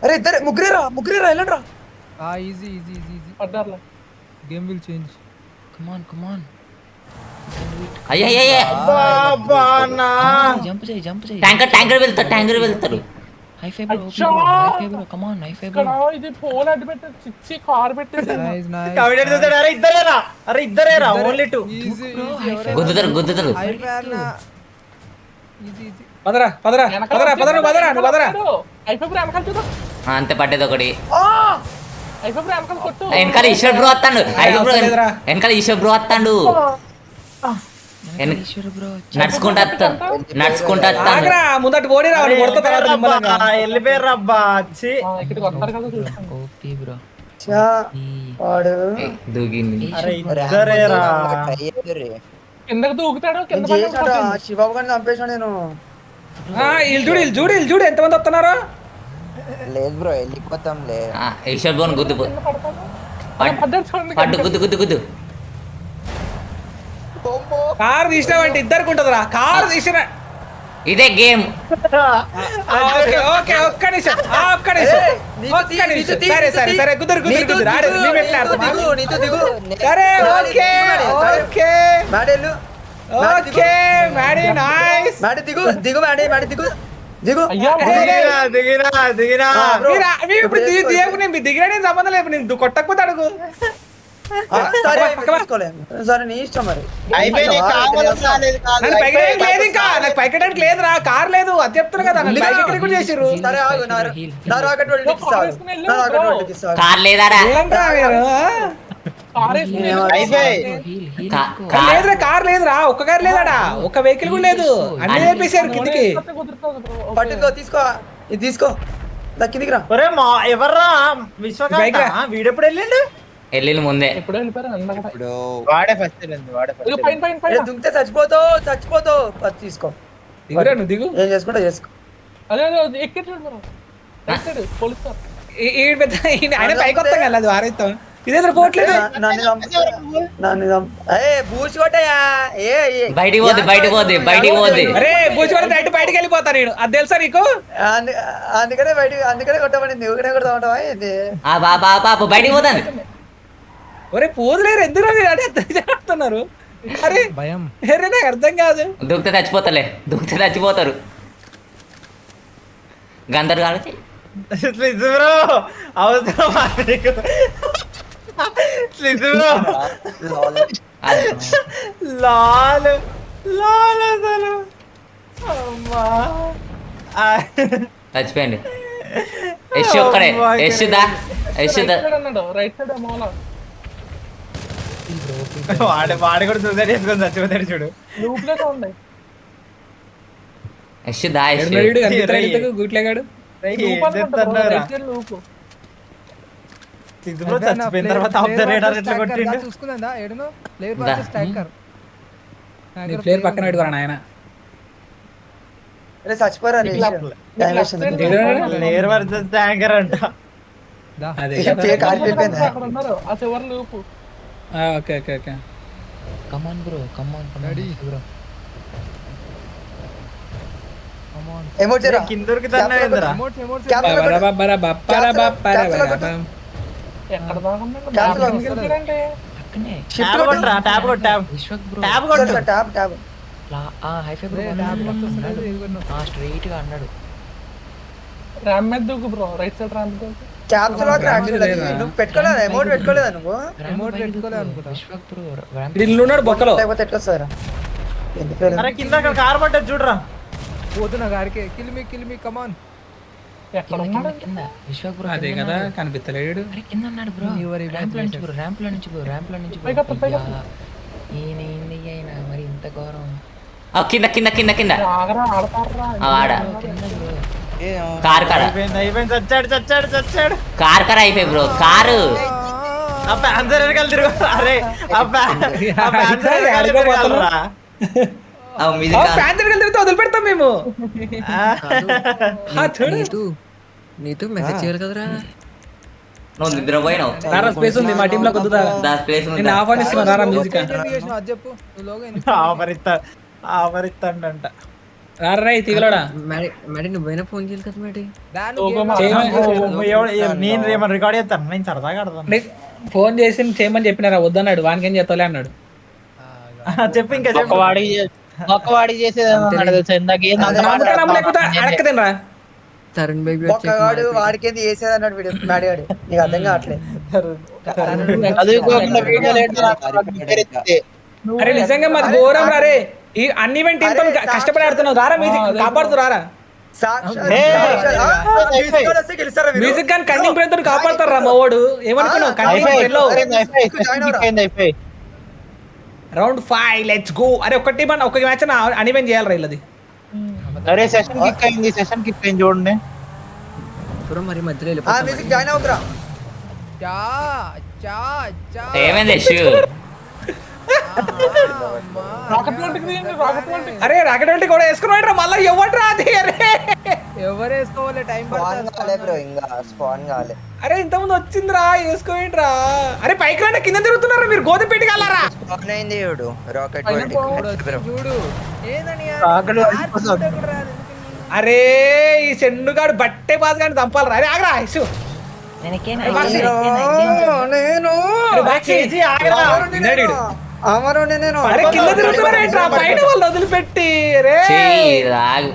అరే ఇద్దరే ముగ్గురేరా వెళ్ళండి రా. ఈజీ పడ్డారులే. గేమ్ విల్ చేంజ్ కమాన్ అయ్యయ్యే జంప్ చేయి ట్యాంకర్ వెళ్తారు. High five bro come on high five ఇక్కడ బ్రో ఇది పోల్ అడ్డు పెట్టి చిచ్చి కార్ పెట్టేసి నైస్ కవిడెడ్ చూసాడు. అరే ఇద్దరేరా ఓన్లీ 2 ఈజీ గుద్దుతారు. అయిపోయానా ఈజీ పదరా అయిపోయి వెనకాల చూద్దాం. అంతే పట్టేది ఒకటి. అయిపోయి వెనకాల కొట్టు. వెనకాల ఈశ్వర్ బ్రో వస్తాడు. వెనకాల ఈశ్వర్ బ్రో వస్తాడు. ఈశ్వర్ బ్రో నడుచుకుంటా వస్తాడు. ఆగరా ముందటి ఓడిరా వాడు కొడతా తర్వాత నిమ్మలంగా. వెళ్ళిపోయారు అబ్బా. ఇక్కడికి వస్తారు కదా చూస్తాం. ఓపీ బ్రో వాడు దూకింది. అరే ఇద్దరేరా కిందకి దూకుతాడు, కింద నేను చేసాడా శివ గారిని చంపేసా నేను. వీళ్ళు చూడు ఎంతమంది వస్తున్నారో. లేదు బ్రో వెళ్ళిపోతాంలే. ఈశ్వర్ బోన్ గుద్దు పడ్డాడు చూడండి పట్టు గుద్దు గుద్దు గుద్దు. కారు తీసినావంటే ఇద్దరికి ఉంటుందిరా. కారు తీసిన ఇదే గేమ్. ఓకే ఓకే ఒక్క నిమిషం ఒక్క నిమిషం ఒక్క నిమిషం. సరే సరే సరే కుదురు కుదురు కుదురు ఆడు మేము ఎట్లా ఆడతామా? సరే okay okay okay Maddy nice. అయ్యా మేము ఇప్పుడు దిగకు నేను దిగినా సంబంధం లేదు. నేను కొట్టకపోతే అడుగు. సరే నీ ఇష్టం మరి. నాకు పైకి లేదు ఇంకా నాకు పైకి లేదురా. కార్ లేదు అది చెప్తున్నా కదా. నన్ను పైకి ఎక్కడికి కూడా చేసిర్రు. సరే ఆగు నా రాకెట్ వాళ్ళకి ఇస్తా. కార్ లేదారా? ఏంట్రా మీరు లేదురా కార్ లేదురా. ఒక్క కార్ లేదాడా. ఒక్క వెహికల్ కూడా లేదు. అన్ని వేపేశారు కిందికి. పట్టుకో తీసుకో ఇది తీసుకో కిందికి రా. ఒరే మా ఎవర్రా విశ్వకాంత్ వీడెప్పుడు వెళ్ళిండు? వెళ్ళింది ముందే. ఎప్పుడు వెళ్ళిపోయారు అన్న కూడా. ఇప్పుడు వాడే ఫస్ట్ వెళ్ళింది వాడే ఇదిగో పైన పైన పైన దుంకితే చచ్చిపోతావు అది తీసుకో. దిగురా నువ్వు దిగు. ఏం చేసుకుంటా చేసుకో. అదే అదే ఎక్కి చూడు మనం ఎక్కాడు పోలీస్ సార్. ఈ పెద్ద ఆయన పైకి వస్తాం కదా అది వారేస్తాం. ఇదేదో పోవట్లేదు. బూసి కొట్టయా బయటికి పోద్ది. అరే బూచివాడ నైట్ బయటికి వెళ్ళిపోతా నేను. అది తెలుసా నీకు? అందుకనే కొట్టమని ఊరికనే కొడతా ఉంటావా ఇది. పాప బయటికి పోతాను. ఒరే పోదులేరు ఎందుకు ఆడుతున్నారు? అరే భయం అరే నాకు అర్థం కాదు. దూకితే చచ్చిపోతారు. గందరు కాదు బ్రో అవసరం లాల్ లాల్ అసలు అమ్మా చచ్చిపోయింది. యశ్ ఒక్కడే. యశుదా అన్నాడు రైట్ సైడ్ మూల. వాడు కూడా సూసైడ్ చేసుకొని చచ్చిపోతాడు చూడు. లూప్ లేక ఉంది. యశుదా గుట్లేగాడు లూప్ అనుకుంటా రైట్ సైడ్ లూప్. బ్రో చచ్చిపోయిన తర్వాత ఆబ్జర్వేటర్ ఎట్లా కొట్టిండు చూసుకుందా ఏడును ప్లేయర్ వర్సెస్ ట్యాంకర్. ప్లేయర్ పక్కన పెట్టుకోరా నాయన. అరే చచ్చిపోరా ప్లేయర్ వర్సెస్ ట్యాంకర్ అంట. అదే అక్కడ ఉన్నారు ఆ చివరి loop. Okay okay okay come on bro కమాన్ బ్రో ఎమోట్ చేయరా. కింద దొరుకుతానే ఏందిరా? ఎక్కడ దాకా ఉన్నాడు? క్యాప్లో వెళ్ళిపోయాడంటే పక్కనే ట్యాబ్ కొట్టరా ట్యాబ్ కొట్టు విశ్వక్ బ్రో ట్యాబ్ కొట్టు. ట్యాబ్ హైఫై బ్రో స్ట్రైట్ గా అన్నాడు. ర్యామ్ మీద దూకు బ్రో రైట్ సైడ్ ర్యామ్ దూకు. క్యాప్చర్ నువ్వు పెట్టుకోలేదా అమౌంట్ పెట్టుకోలేదా నువ్వు? రిమోట్ పెట్టుకోలే అనుకుంటా. విశ్వక్ బ్రో ఇల్లు ఉన్నాడు బొక్కలో. లేకపోతే ఎట్లా వస్తారా? అరే కింద అక్కడ కార్ పడ్డది చూడరా. పోతున్నా గాడికి కిల్ మీ కమాన్. ఎక్కడ ఉన్నాడు? కింద విశ్వక్ బ్రో అదే కదా కనిపిస్తలేడు. అరే కింద అన్నాడు బ్రో. ర్యాంప్ లో నుంచి పైకి అయినా మరి ఇంత ఘోరం. కింద ఆగరా ఆడతారా? ఆడ కింద బ్రో కార్ కాడ అయిపోయింది చచ్చాడు. కార్ అయిపోయి బ్రో. కారు ఆ ప్యాన్సర్ వెనకాల తిరుగు. అరే ఆ ప్యాన్సర్ వెనకాల తిరగాలరా. ప్యాంతర్ వెళ్తే వదిలిపెడతాం మేము. నీతో మెసేజ్ చేయాలి కదరా. నువ్వు నిద్రపోయినావు. దారా స్పేస్ ఉంది మా టీమ్ లో కొద్దిగా. నేను ఆహ్వానిస్తున్నా దారా మ్యూజిక్. అది చెప్పు నువ్వు లోగో ఎందుకు ఆఫరిస్తాడంట. రారా తీగలడా. మరి నువ్వు పోయినా ఫోన్ చేయాలి కదా మరి. నేను ఏమన్నా రికార్డ్ చేస్తాను. నేను సరదాగా ఆడతాను. ఫోన్ చేసి చేయమని చెప్పినారా వద్దన్నాడు. వానికి ఏం చేస్తాలే అన్నాడు. చెప్పు ఇంకా చెప్పు. ఒక్కవాడికి చేసేది అడక్కదేనరా తరుణ్ బేబీ ఒక్కగాడు వాడికేంది చేసేది అన్నాడు వీడు మ్యాడిగాడు. నీకు అర్థం కావట్లేదు. అరే నిజంగా మాది ఘోరం రే. ఈ అన్ని ఈవెంట్ టీమ్ తో కష్టపడి ఆడుతున్నావు. రారా మ్యూజిక్ కాపాడుతూ రారా. మ్యూజిక్ కానీ కన్నింగ్ బ్రెయిన్ తో కాపాడుతారు రా మా వాడు. ఏమనుకున్నావు రౌండ్ 5 లెట్స్ గో. అరే ఒక టీం ఒక మ్యాచ్ అనివెన్ చేయాలి రా ఇల్లది. అరే సెషన్ కిక్ అయింది చూడండి బ్రో. మరి మధ్యలో ఆ మ్యూజిక్ జాయిన్ అవుతురా. చా చా చా ఏమైంది యశ్? రాకెట్ లాంటిది రాకెట్ లాంటిది. అరే రాకెట్ లాంటి కూడా వేసుకున్నాడు రా. మళ్ళీ ఇవ్వట్రా అది. అరే ఎవరు వేసుకోవాలి టైం స్పాన్ కాలే బ్రో, ఇంకా స్పాన్ కాలే. అరే ఇంతకుముందు వచ్చిందిరా, వేసుకోండిరా. అరే పైకి రండి, కింద తిరుగుతున్నారా మీరు? గోధుమ పెట్టి కలరా? స్పాన్ అయింది చూడు రాకెట్ చూడు ఏందని అరే ఈ చెన్నుగాడు బట్టే బాస్ గాని చంపాలరా. అరే ఆగరా ఇసు. అమరుని నేను అరే కింద తిరుగుతున్నారేంట్రా పైన వాళ్ళు వదిలిపెట్టి? రే రాగు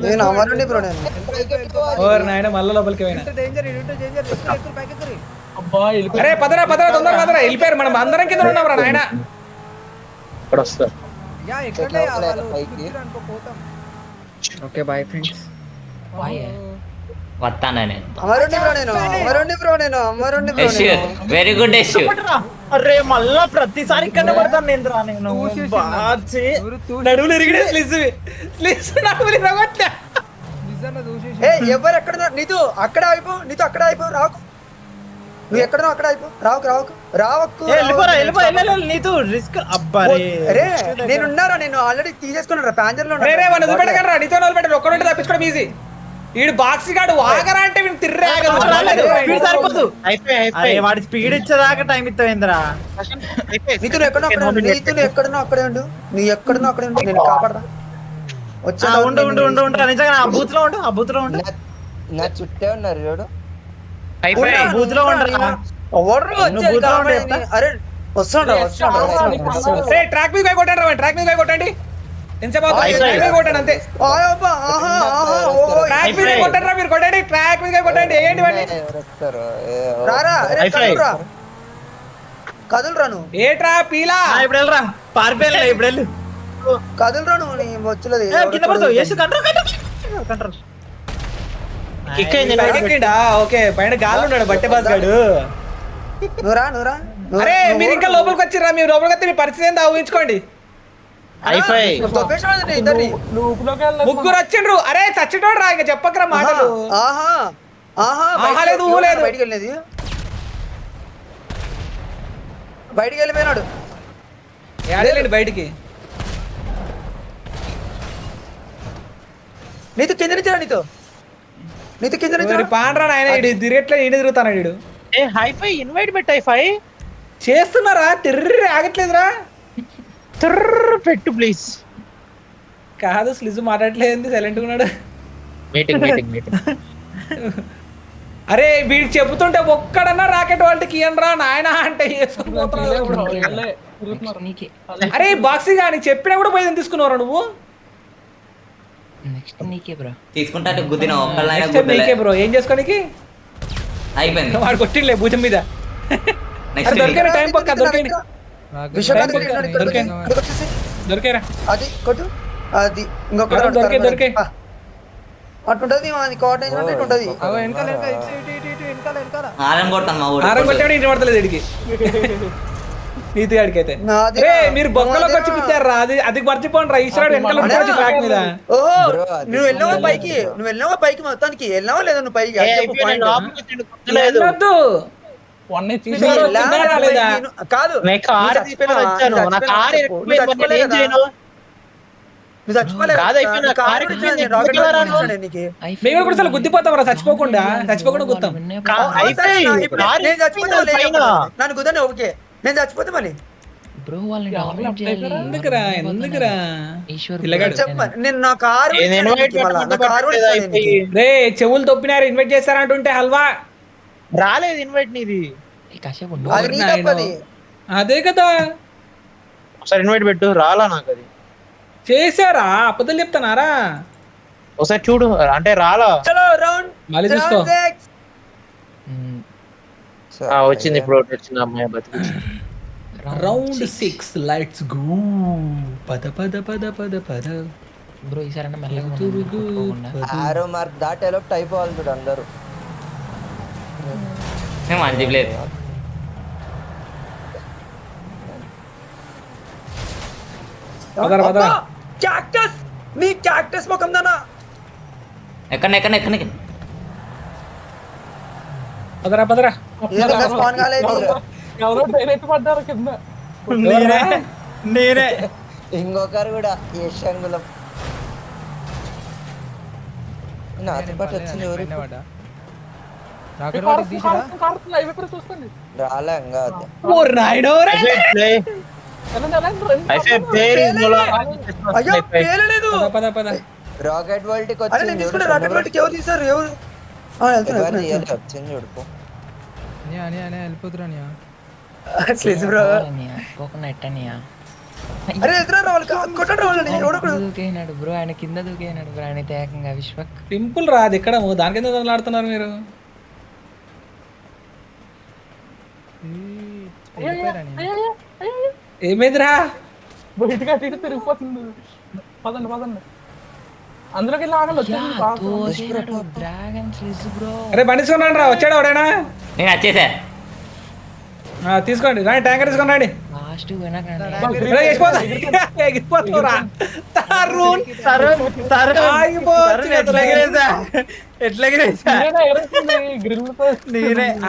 నేను అమరుని బ్రో నేను. ఓర్ నాయన మల్ల లోపలికి పోయినా. డేంజర్ పైకి ఎక్కరి అబ్బా వెళ్ళిపోయి అరే పదరా పదరా తొందరగా పదరా, వెళ్ళిపోయారు. మనం అందరం కింద ఉన్నాం రా నాయన. ఇక్కడ వస్తారు. యా ఎక్కడే వాళ్ళు అనుకో పోతాం. Okay bye friends. వస్తాను నేను. అమరుని బ్రో నేను, అమరుని బ్రో నేను, అమరుని బ్రో యశ్ నేను. Very good Yash. అరే మళ్ళా ప్రతిసారి ఇక్కడ పడతాను నేను రా. నేను బాచి నడువులు ఎరిగిడే స్లిజ్ స్లిజ్ నడువులు ఇరగొట్టా. నిజంగా చూసేసి ఏ ఎవరు ఎక్కడ నీతో అక్కడ అయిపో, నీతో అక్కడ అయిపో, రాకు. నువ్వు ఎక్కడో అక్కడ అయిపో, రావుకు రావుకు రావకు. వెళ్ళిపోరా వెళ్ళిపో నీతో రిస్క్. అబ్బా అరే నేనున్నారా, నేను ఆల్రెడీ తీసేసుకున్నారా ప్యాంజర్ లో. రే రే వాడిని వదిలిపెట్టకండి రా, నీతో వదిలిపెట్టండి. ఒక్కడుంటే తప్పించుకోవడం ఈజీ. ఈడు బాక్స్ గాడు ఆగరా అంటే వీడు తిర్రాగదు. స్పీడ్ సరిపోదు. అరే వాడి స్పీడ్ ఇచ్చేదాకా టైం ఇస్తావేంద్రా? నీతో ఎక్కడో అక్కడ ఉండు, నీతో ఎక్కడనో అక్కడే ఉండు, నీ ఎక్కడనో అక్కడే ఉండు, నేను కాపాడదా. వచ్చా ఉండు ఉండు ఉండు ఉండు నిజంగా ఆ బూత్ లో ఉండు, ఆ బూత్ లో ఉండు, నా చుట్టే ఉన్నారు చూడు. బూత్ లో ఉండరా. అరే వస్తాడు వస్తాడు. రే ట్రాక్ మీద పోయి కొట్టండి రా, ట్రాక్ మీద పోయి కొట్టండి. ఎంతసేపు అవుతుంది? ట్రాక్ మీద కొట్టండి అంతే. ట్రాక్ మీద కొట్టండి రా మీరు, కొట్టండి ట్రాక్ మీద కొట్టండి. ఏంటి వాడిని ఎవరు వస్తారు? రారా కదులురా, కదులురా నువ్వు, ఏట్రా పీలా? ఇప్పుడు వెళ్ళరా, పారిపోయాలి ఇప్పుడు వెళ్ళు. కదులురా నువ్వు, నీ వచ్చులది కింద పడతావు. యేసు కంట్రోల్ కంట్రోల్. ఎక్కిండా? ఓకే పైన గాలి ఉన్నాడు బట్టే బాస్ గాడు. నువ్వురా నువ్వురా. అరే మీరు ఇంకా లోపలికి వచ్చిర్రా, మీరు లోపలికి వస్తే మీ పరిస్థితి ఏందో ఊహించుకోండి. ఇద్దరిని లూపులోకి వెళ్ళలేదు. ముగ్గురు వచ్చిండ్రు. అరే చచ్చిటోడు రా, ఇంకా చెప్పకరా మాటలు. ఆహా ఆహా ఆహా లేదు, ఊ లేదు. బయటికి వెళ్ళేది, బయటికి వెళ్ళిపోయినాడు. ఏడేలేండి బయటికి. నీతో కింద నుంచి రా, నీతో నీతో కింద నుంచి రా. పాండ్రా నాయన, ఇడు తిరిగట్లే, ఈయన తిరుగుతాను ఇడు. ఏ హైఫై ఇన్వైట్ పెట్టు. హైఫై చేస్తున్నారా? తిర్రి ఆగట్లేదురా. పెట్టు ప్లీజ్. కాదు స్లిజ్ మాట్లాడలేదు, సైలెంట్ ఉన్నాడు. Meeting meeting meeting. అరే వీడు చెబుతుంటే ఒక్కడన్నా రాకెట్ వాళ్ళకి ఇయ్యండ్రా నాయన అంటే వేసుకుని పోతున్నాడు. వెళ్ళే, తిరుగుతున్నారు. అరే బాక్సీ కానీ చెప్పినా కూడా పోయి తీసుకున్నారా నువ్వు? తీసుకుంటా గుద్దిన ఒక్కళ్ళైనా Next time నీకే బ్రో, ఏం చేసుకోనికి? అయిపోయింది. వాడు కొట్టిండే భుజం మీద. నెక్స్ట్ దొరికారా టైం పక్క? దొరికాయి విశ్వనాథ్ టైం పక్క, దొరికాయి దొరికారా? అది కొట్టు, అది ఇంకొక దొరికాయి. అట్టుంటది కోఆర్డినేషన్ అంటే ఇట్టుంటది. అగో వెనకాల వెనకాల ఇటు వెనకాల ఆరం కొడతాను మా ఊరు. ఆరం కొట్టాడు, ఇంటి పడతలేదు ఇడికి. నీతి గాడికి అయితే నాది రే మీరు బొక్కలోకి వచ్చి కుట్టారా? అది మర్చిపోండి రా, ఈశ్వరుడు వెనకాల వచ్చి ట్రాక్ మీద. ఓహో నువ్వు వెళ్ళావా పైకి, నువ్వు వెళ్ళావా పైకి మొత్తానికి వెళ్ళావా లేదా నువ్వు పైకి? అది చెప్పు point. వెళ్ళొద్దు. 1 HP ఈశ్వరుడు వచ్చిందా రాలేదా? కాదు నేను కారు తీసుకొని వచ్చాను. నా కారు ఎక్కువ ఏం చేయను? నువ్వు చచ్చిపోలేదు. కాదు, అయిపోయి నా కారు మేము కూడా అసలు గుద్దిపోతాం రా, చచ్చిపోకుండా గుద్దాం. నన్ను కుదరని ఓకే, నేను చచ్చిపోతే మళ్ళీ ఎందుకురా ఎందుకురా పిల్లగాడు. చెప్ప నేను నా కారు నా కారు రే చెవులు తొప్పినారు, ఇన్వైట్ చేస్తారంటుంటే హల్వా రాలేదు ఇన్వైట్ నీది. అది నీ తప్పది. అదే కదా ఒకసారి ఇన్వైట్ పెట్టు. రాలా నాకు అది. చేశారా? అబద్ధాలు చెప్తానారా? ఒకసారి చూడు, అంటే రాలా. చలో రౌండ్ మళ్ళీ చూసుకో. వచ్చింది ఇప్పుడు, వచ్చింది అమ్మాయి బతికి. Round 6 let's go. పద పద పద పద పద బ్రో ఈసారి ఆరో మార్క్ దాటేలో టైప్ అవ్వాలి చూడు అందరూ. మంచి ప్లేస్. పదరా పదరా. క్యాక్టస్, నీ క్యాక్టస్ ముఖం దానా. ఎక్కడ పదరా పదరా. ఏదైనా స్పాన్ కాలేదు. ఎవరో డైరెక్ట్ పడ్డారు కింద. నేనే ఇంకొకరు కూడా యశంగులం. నాతో పాటు వచ్చింది ఎవరు రాకెట్ వాడికి తీసిరా లైవ్ ఎప్పుడు చూసుకోండి రాలే ఇంకా ఓ నాయనో రే. అయ్యో పేలలేదు. పద పద రాకెట్ వరల్డ్ కి అరే నేను తీసుకుంటే రాకెట్ వాటికి ఎవరు తీసారు ఎవరు వెళ్తున్నా వచ్చింది చూడుకో అని వెళ్ళిపోతురా స్లిజ్ బ్రో. కోకోనట్ అనియా అరే ఎదురా రావాలి కొట్టడం రావాలని ఎవడొకడు. దూకేనాడు బ్రో, ఆయన కింద దూకేనాడు బ్రో, ఆయన ఏకంగా విశ్వక్. సింపుల్ రా, అది ఎక్కడ దాని కింద వదలాడుతున్నారు మీరు. ఏమైందిరా? బయటగా తిరిగిపోతుంది. పదండి పదండి అందులోకి వెళ్ళి ఆగండి వచ్చేసి. డ్రాగన్ స్లిజ్ బ్రో. అరే బండిసుకున్నాను రా, వచ్చాడు ఎవడైనా? నేను వచ్చేసా. తీసుకోండి రండి, ట్యాంకర్ తీసుకొని రండి. లాస్ట్ ఎగిరిపోతావురా.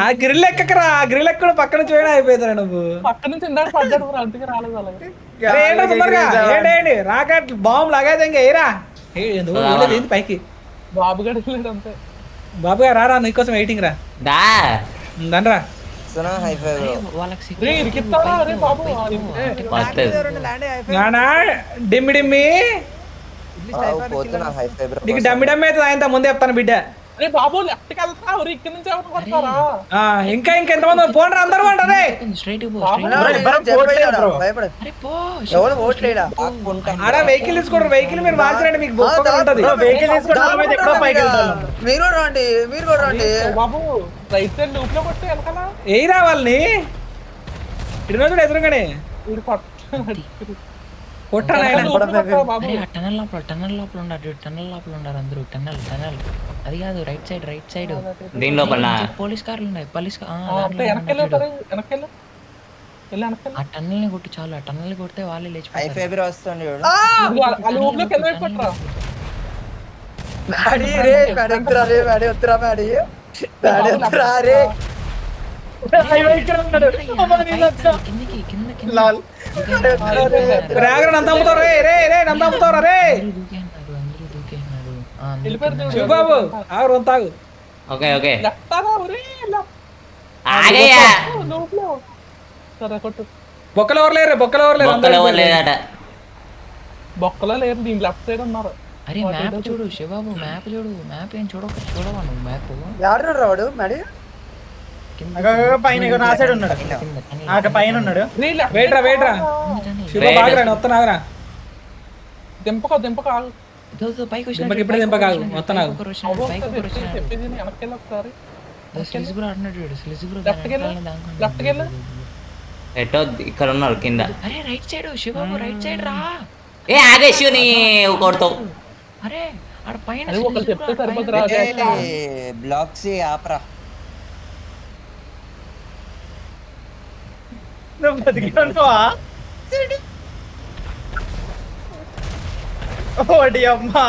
ఆ గ్రిల్ ఎక్కకరా, ఆ గ్రిల్ ఎక్కడ పక్కన చూడడం అయిపోయిందిరా నువ్వు. పక్క నుంచి ఇందాక పడ్డాడు బ్రో, అందుకే రాలేదు అలాగే. ఏంటో తొందరగా ఏంటి రాకెట్ బాంబు లాగైతే ఇంకా ఏరా ఏంది పైకి. బాబు గడి వెళ్ళాడు అంతే. బాబు గారు రారా, నీకోసం వెయిటింగ్ రా. దా దండ్రా. హై ఫైవ్ రే ఇరికిస్తారా రే బాబు. నానా డిమ్మి డిమ్మి పోతున్నా హై ఫైవ్ బ్రో. నీకు డమ్మి డమ్మి అవుతుంది ఆయన ముందే చెప్తాను బిడ్డ. రే బాబు లెఫ్ట్ కి వెళ్తా ఇక్కడ నుంచి ఎవరు కొడతారా? ఇంకా ఇంకెంతమంది పోండ్రా అందరూ అంటారే. స్ట్రైట్ ఎవడు ఓట్లేడా? ఆడ వెహికల్ తీసుకోండి, వెహికల్ మీరు మార్చండి, మీకు బొక్క ఉంటది. మీరు కూడా రండి, మీరు కూడా రండి. బాబు రైట్ సైడ్ లూప్ లో కొట్టే వెనకాల ఏయిరా వాళ్ళని ఇటు రోజు ఎదురుగానే వీడు కొట్టాను ఆయన. అరే ఆ టనల్ లోపల ఉన్నారు, టనల్ లోపల ఉన్నారు అందరూ. టనల్ అది కాదు, రైట్ సైడ్ దీని లోపల పోలీస్ కార్లు ఉన్నాయి. ఆ టన్నల్ ని కొట్టి చాలు, ఆ టన్నల్ కొడితే వాళ్ళే హై లేచిపోతారు. ఫైవ్ బ్రో వస్తుంది చూడు. మ్యాడీ రే మ్యాడీ వద్దురా రే, మ్యాడీ వద్దురా మ్యాడీ, మ్యాడీ వద్దురా రే. నంద అమ్ముతారు రే నంద అమ్ముతారా రే. బాబు ఆగు తాగు. ఓకే ఆగయ్యా. బొక్కలు ఎవరు లేరు, లేదట. బొక్కలో లేరు, దీని లెఫ్ట్ సైడ్ ఉన్నారు. అరే మ్యాప్ చూడు శివబాబు, మ్యాప్ ఏం చూడవా నువ్వు మ్యాప్? ఎవరు రావాడు మ్యాడీ? పైన నా సైడ్ ఉన్నాడు, పైన ఉన్నాడు. వెయిట్రా శివ బాగా వస్తున్నావురా. దింపక ఆగు. పైకి ఇప్పుడే దింపకాగు మొత్తం నాకు. చెప్పేది వెనక్కి వెళ్ళి ఒకసారి. లెఫ్ట్ కి వెళ్ళు. ఎటో ఇక్కడ ఉన్నారు కింద. అరే right side Siva Babu, right side రా. ఏ ఆగే శివ, నీ కొడతావు. అరే ఆడ పైన ఒకరు చెప్తే సరిపోతురా. బ్లాక్స్ ఆపరా. ఓడి అమ్మా,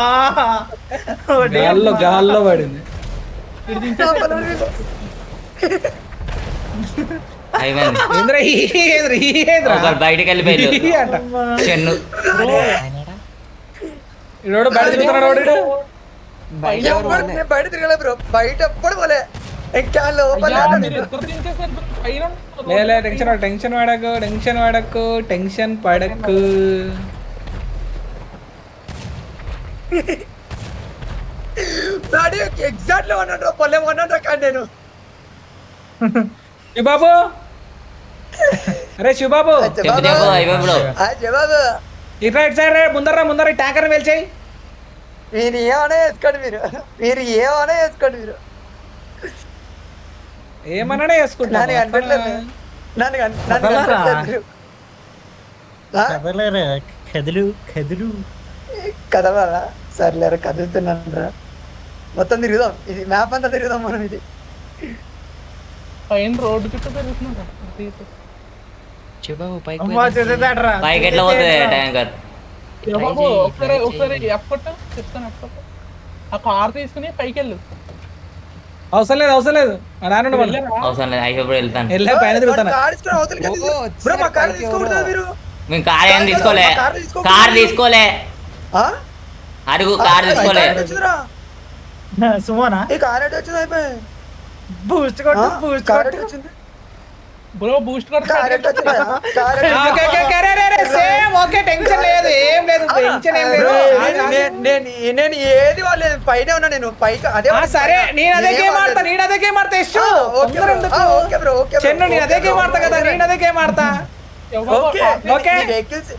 గాల్లో పడింది. బయటకు వెళ్ళిపోయింది చెన్ను. ఇడు బయట తిరుగుతున్నాడు. బయట తిరగలే బ్రో, బయట ఎప్పుడు పోలే. టెన్షన్ పడకు. ఎగ్జాక్ట్ లో ఉన్నాడు పొల్లే ఉన్నాడు కానీ నేను. శివబాబు అరే శివబాబు జవాబు ఇటు రైట్ సైడ్ ముందర ట్యాంకర్ వెళ్చాయి. మీరు ఏమన్నా వేసుకోండి, మీరు ఏమన్నా వేసుకోండి. మీరు ఏమన్నా వేసుకుంటా కదవాలా? సర్లేరా కదులుతున్నాను రా, మొత్తం తిరుగుదాం, ఇది మ్యాప్ అంతా తిరుగుదాం మనం. ఇది పైన రోడ్డు చుట్టూ తిరుగుతున్నాం. పైకి ఎట్లా పోతుంది ట్యాంకర్? ఒకసారి చెప్తాను. ఆ కార్ తీసుకుని పైకి వెళ్ళు. అవసరం లేదు అవసరం లేదు, అయిపోయి వెళ్తాను. పైన తిరుగుతాను. మేము కార్ ఏం తీసుకోలే, కార్ తీసుకోలే. అడుగు కార్ తీసుకోలే. సుమోనా ఈ కార్ ఎటు వచ్చింది అయిపోయి బూస్ట్ కొట్టు బూస్ట్ కార్ కొట్టు ఎటు వచ్చింది బ్రో బూస్ట్ కార్ ఎటు వచ్చింది కార్ ఎటు ఆ, ఓకే ఓకే ఓకే అరే అరే అరే సేమ్ ఓకే టెన్షన్ లేదు ఏం లేదు టెన్షన్ ఏం లేదు నేను ఏది వాళ్ళు పైన ఉన్నా నేను పైకి అదే ఆ, సరే నేను అదే గేమ్ ఆడతా నేను అదే గేమ్ ఆడతా యశు తొందర ఎందుకు ఓకే బ్రో ఓకే చెన్ను నేను అదే గేమ్ ఆడతా కదా నేను అదే గేమ్ ఆడతా ఓకే ఓకే. మీ వెహికల్స్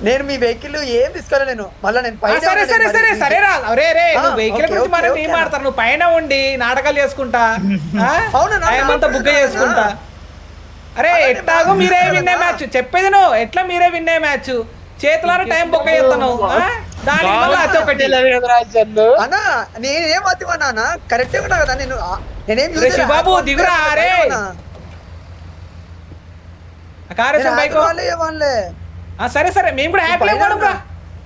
నేను మీ వెహికల్ ఏం తీసుకోలే నేను మళ్ళీ నేను ఆ, పైన సరే ఉన్నా, సరే నేను సరే మరి సరే రా అరే రే ఆ, నువ్వు వెహికల్ ఓకే, గురించి ఓకే, మరి ఓకే. నేను మాడతాను నువ్వు పైన ఉండి నాటకాలు చేసుకుంటా ఆ? అవునా, నా- టైం అంతా బుక్ నా- చేసుకుంటా అరే ఎట్లాగో మీరే విన్నే మ్యాచ్ చెప్పేది నువ్వు ఎట్లా మీరే విన్నే మ్యాచ్ చేతులారా టైం బుక్ చేస్తాను దానికి మళ్ళీ అతి ఒకటి అన్నా నేనేం అతివన్నా అన్న కరెక్టే ఉన్నా కదా నేను నేనేం రే శివబాబు, దిగురా, అరే. కారేసం బైక్ వాళ్ళే సరే సరే మేము కూడా హ్యాక్లేం వాడం రా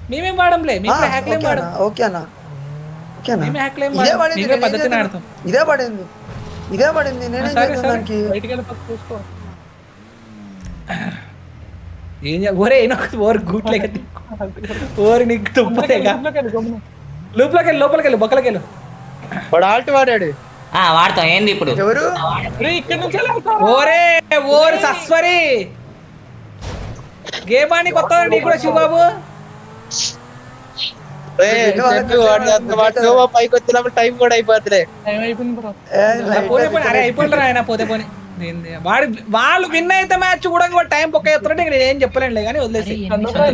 మేమేం వాడంలే మేము కూడా హ్యాక్లేం వాడం ఓకే అన్న ఓకే అన్న మేమే హ్యాక్లేం ఇదే వాడం పడింది మేమే నేనేం పద్ధతిని చేద్దాం? ఆడతాం ఇదే పడింది నేనేం సరే, చేద్దాం సరే. దానికి బయటికి వెళ్ళి ఫస్ట్ చూసుకో ఏం ఓరే ఓరు గూట్లే ఓరి నీకు తుప్పలేగా లోపలికి వెళ్ళి బొక్కలకి వెళ్ళు వాడు ఆల్ట్ వాడాడు వాడతాం ఏంది ఇప్పుడు ఎవరు ఇక్కడ నుంచి ఓరే ఓరి సస్వరి గేమాని కొత్త నీకు కూడా శివబాబు పైకి వచ్చినప్పుడు టైం కూడా అయిపోతుంది టైం అయిపోయింది బ్రో పోతే పోనీ అరే అయిపోయింటారా ఆయన పోతే పోనీ వాళ్ళు విన్ అయితే మ్యాచ్ కూడా టైం బొక్క ఎత్తున్నట్టు ఇక్కడ ఏం చెప్పలేండి కానీ వదిలేసి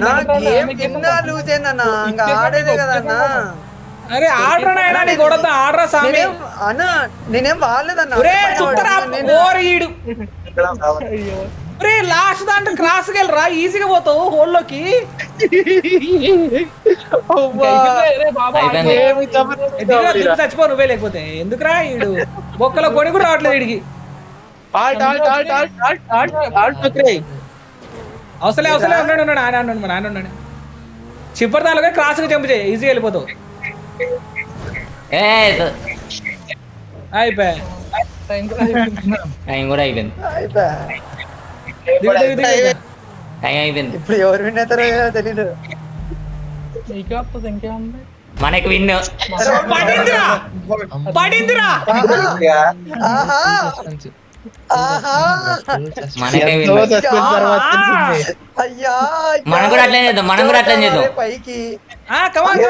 నా గేమ్ విన్నా లూజ్ అయిందన్న ఇంకా ఆడేదే కదా అన్న అరే ఆర్డర్ అయినా నీ కొడతా ఆర్డర్ సామి అన్న నేనేం వాడలేదన్న ఒరే చుట్టరా ఓరీడు ఒరే లాస్ట్ దాంట్లో క్రాస్ వెళ్ళరా ఈజీగా పోతావు హోల్లోకి అయిపోయింది చచ్చిపో నువ్వే లేకపోతే ఎందుకురా ఈడు బొక్కలో కొని కూడా రావట్లేదు వీడికి అవసలే ఉన్నాడు ఆయన ఉన్నాడు చివరి దానిలో క్రాస్గా జంప్ చేయి ఈజీగా వెళ్ళిపోతావు అయిపోయా టైం కూడా అయిపోయింది టైం అయిపోయింది ఇప్పుడు ఎవరు విన్ అవుతారో తెలీదు నీకే వస్తుంది ఇంకేముంది మనకి విన్ పడిందిరా ఆహా ఆహా మనకే విన్ అయ్యా మనం కూడా అట్లనే చేద్దాం మనం కూడా అట్లనే చేద్దాం పైకి కమాన్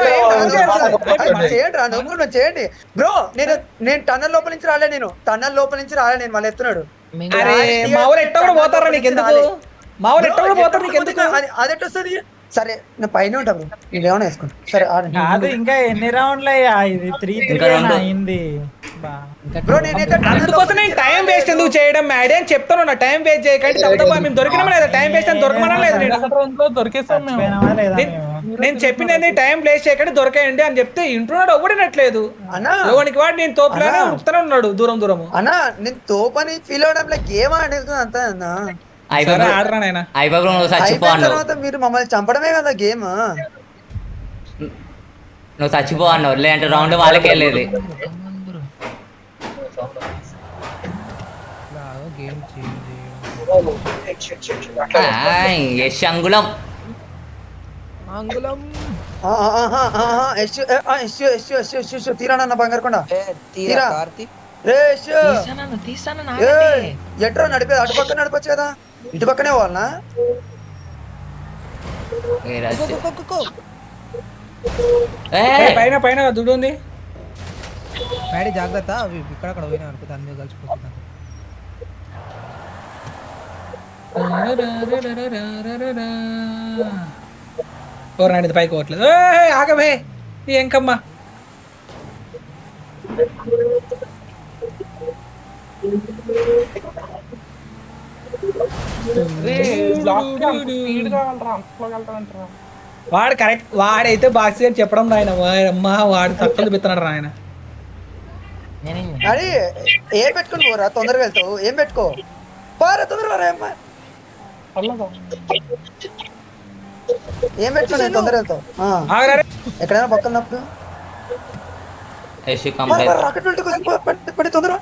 చేయండి నువ్వు చేయండి బ్రో నేను టన్నల్ లోపల నుంచి రాలే నేను మళ్ళీ ఎత్తున్నాడు అరే మా ఊరు ఎట్ట కూడా పోతారా నీకెందుకు మా ఊరు ఎట్ట కూడా పోతారు నీకెందుకు అది ఎట్ట వస్తుంది సరే నేను పైన ఉంటా బ్రో నేను ఏమైనా వేసుకుంటా సరే ఆడండి కాదు ఇంకా ఎన్ని రౌండ్లు అయ్యా ఇది 3-3 అయింది బ్రో నేనైతే అందుకోసం నేను టైం వేస్ట్ ఎందుకు చేయడం మ్యాడే అని చెప్తాను నా టైం వేస్ట్ చేయకండి తప్ప మేము దొరికినా లేదా టైం వేస్ట్ అని దొరకమన్నా లేదు నేను దొరికేస్తాం మేము పోయినామా లేదా నేను చెప్పినది టైం వేస్ట్ చేయకండి దొరకేయండి అని చెప్తే ఇంటున్నాడు ఒకటినట్లేదు అన్నా ఎవరికి వాడు నేను తోపులానే ఉరుకుతానే ఉన్నాడు దూరము అన్నా నేను తోపని ఫీల్ అవడం గేమ్ ఆడేది అంతా అన్నా సరే ఆడరా నాయనా అయిపోయి నువ్వు చచ్చిపో అయిపోయిన అన్నావు తర్వాత మీరు మమ్మల్ని చంపడమే కదా గేమ్ నువ్వు చచ్చిపో అన్నావు లేదంటే రౌండ్ వాళ్ళకి వెళ్ళేది యశ్ అంగుళం అంగుళం తీరానన్న బంగారకొండ తీరా రే ఎట్రా నడిపేది అటు పక్కన నడపచ్చు కదా ఇటు పక్కనే పోవాలనా పైన పైన దుడ్డు ఉంది డాడీ జాగ్రత్త అవి ఇక్కడక్కడ పోయినా అనుకో దాని మీద కలిసిపోతుంది ఎవరు పైకి పోవట్లేదు ఆగమే నీ ఎంకమ్మా స్పీడ్ కావాలరా అంతలోకి వెళ్తానంటారా వాడు కరెక్ట్ వాడైతే బాక్స్ అని చెప్పడం రాయన అమ్మా వాడు తక్కువ చూపిస్తున్నాడు రాయన అది ఏం పెట్టుకుని పోరా తొందరగా వెళ్తావు ఏం పెట్టుకో పోరా తొందరగా రా అమ్మా పర్లేదా ఏం పెట్టుకుని తొందరగా వెళ్తావు ఎక్కడైనా పక్కన నప్పుడు యశ్ కంప్లీట్ రాకెట్ పడి తొందరగా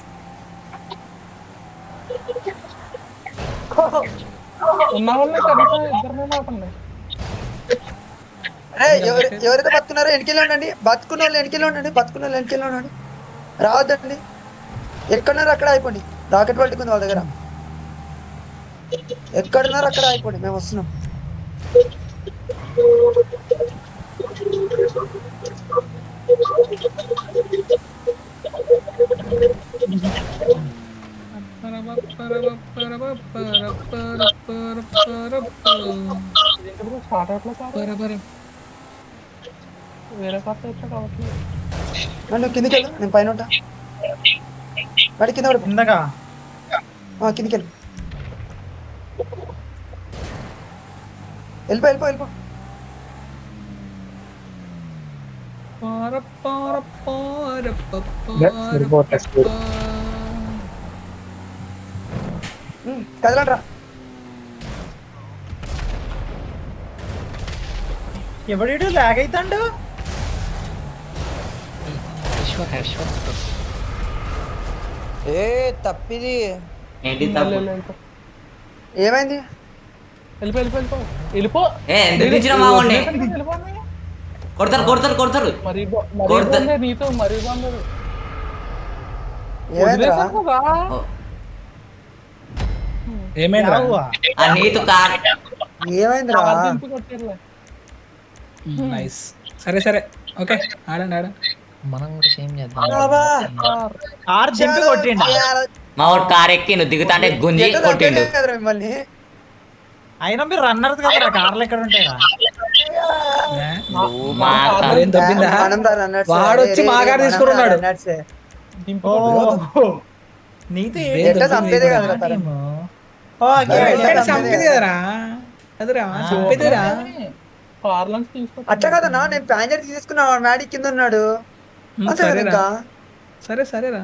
ఉన్న వాళ్ళే కనీసం ఇద్దరినే మాటండి అరే ఎవరైతే బతుకున్నారో వెనకెళ్ళి ఉండండి, బతుకున్న వాళ్ళు వెనకెళ్ళి ఉండండి, బతుకున్న వాళ్ళు వెనకెళ్ళి ఉండండి, రావద్దండి. ఎక్కడున్నారు అక్కడ అయిపోండి. రాకెట్ పట్టుకుంది వాళ్ళ దగ్గర. ఎక్కడున్నారు అక్కడ అయిపోండి, మేము వస్తున్నాం. స్టార్ట్ అవట్లేదు సార్. వేరే కొత్త ఎట్లా కావట్లేదు. నువ్వు కిందికి వెళ్ళు, నేను పైన ఉంటా. వాడి కింద పడు. ఇందాక కిందికి వెళ్ళు. వెళ్ళిపో. కదలండి రా. ఎవడు లాగ్ అవుతాడు. ఏ తప్పిది ఏంటి తప్పు? ఏమైంది? వెళ్ళిపో. ఏ ఎందుకు దించిన మా వాడిని? వెళ్ళిపోండి. కొడతారు. మరీ కొడతా- బాగుంది నీతో, మరీ బాగుంది. ఏమైందిరా? వదిలేసాను కదా. ఓ, ఏమైందిరా? ఆ నీతు కార్ ఏమైందిరా? కాలు దింపి కొట్టారులే. నైస్. సరే ఓకే, ఆడండి. మనం కూడా సేమ్ చేద్దాం. బాబా. కార్ దింపి కొట్టిండు. మా వాడు కార్ ఎక్కి నువ్వు దిగుతాంటే గుంజి ఎట్లా కొట్టిండు. చంపేయలేదు కదరా మిమ్మల్ని? అయినా మీరు రన్నర్స్ కదా, కార్లు ఎక్కడ ఉంటాయిరా? మా కార్ ఏం దొబ్బిందా? మనం రా runners. వాడు వచ్చి రే, మా రే, కార్ మనం తీసుకుని రా ఉన్నాడు. runners. దింపి ఓ కొట్టారు. నీతో ఎట్లా చంపేదే కదరా తరం. చంపేది కదరా, అదిరా చంపేదిరా. కార్లను తీసుకొచ్చి అట్లా కదన్నా, నేను ప్యానర్ తీసుకున్నా, మ్యాడీ కింద ఉన్నాడు. అంతే కదా సరేరా ఇంకా. సరేరా.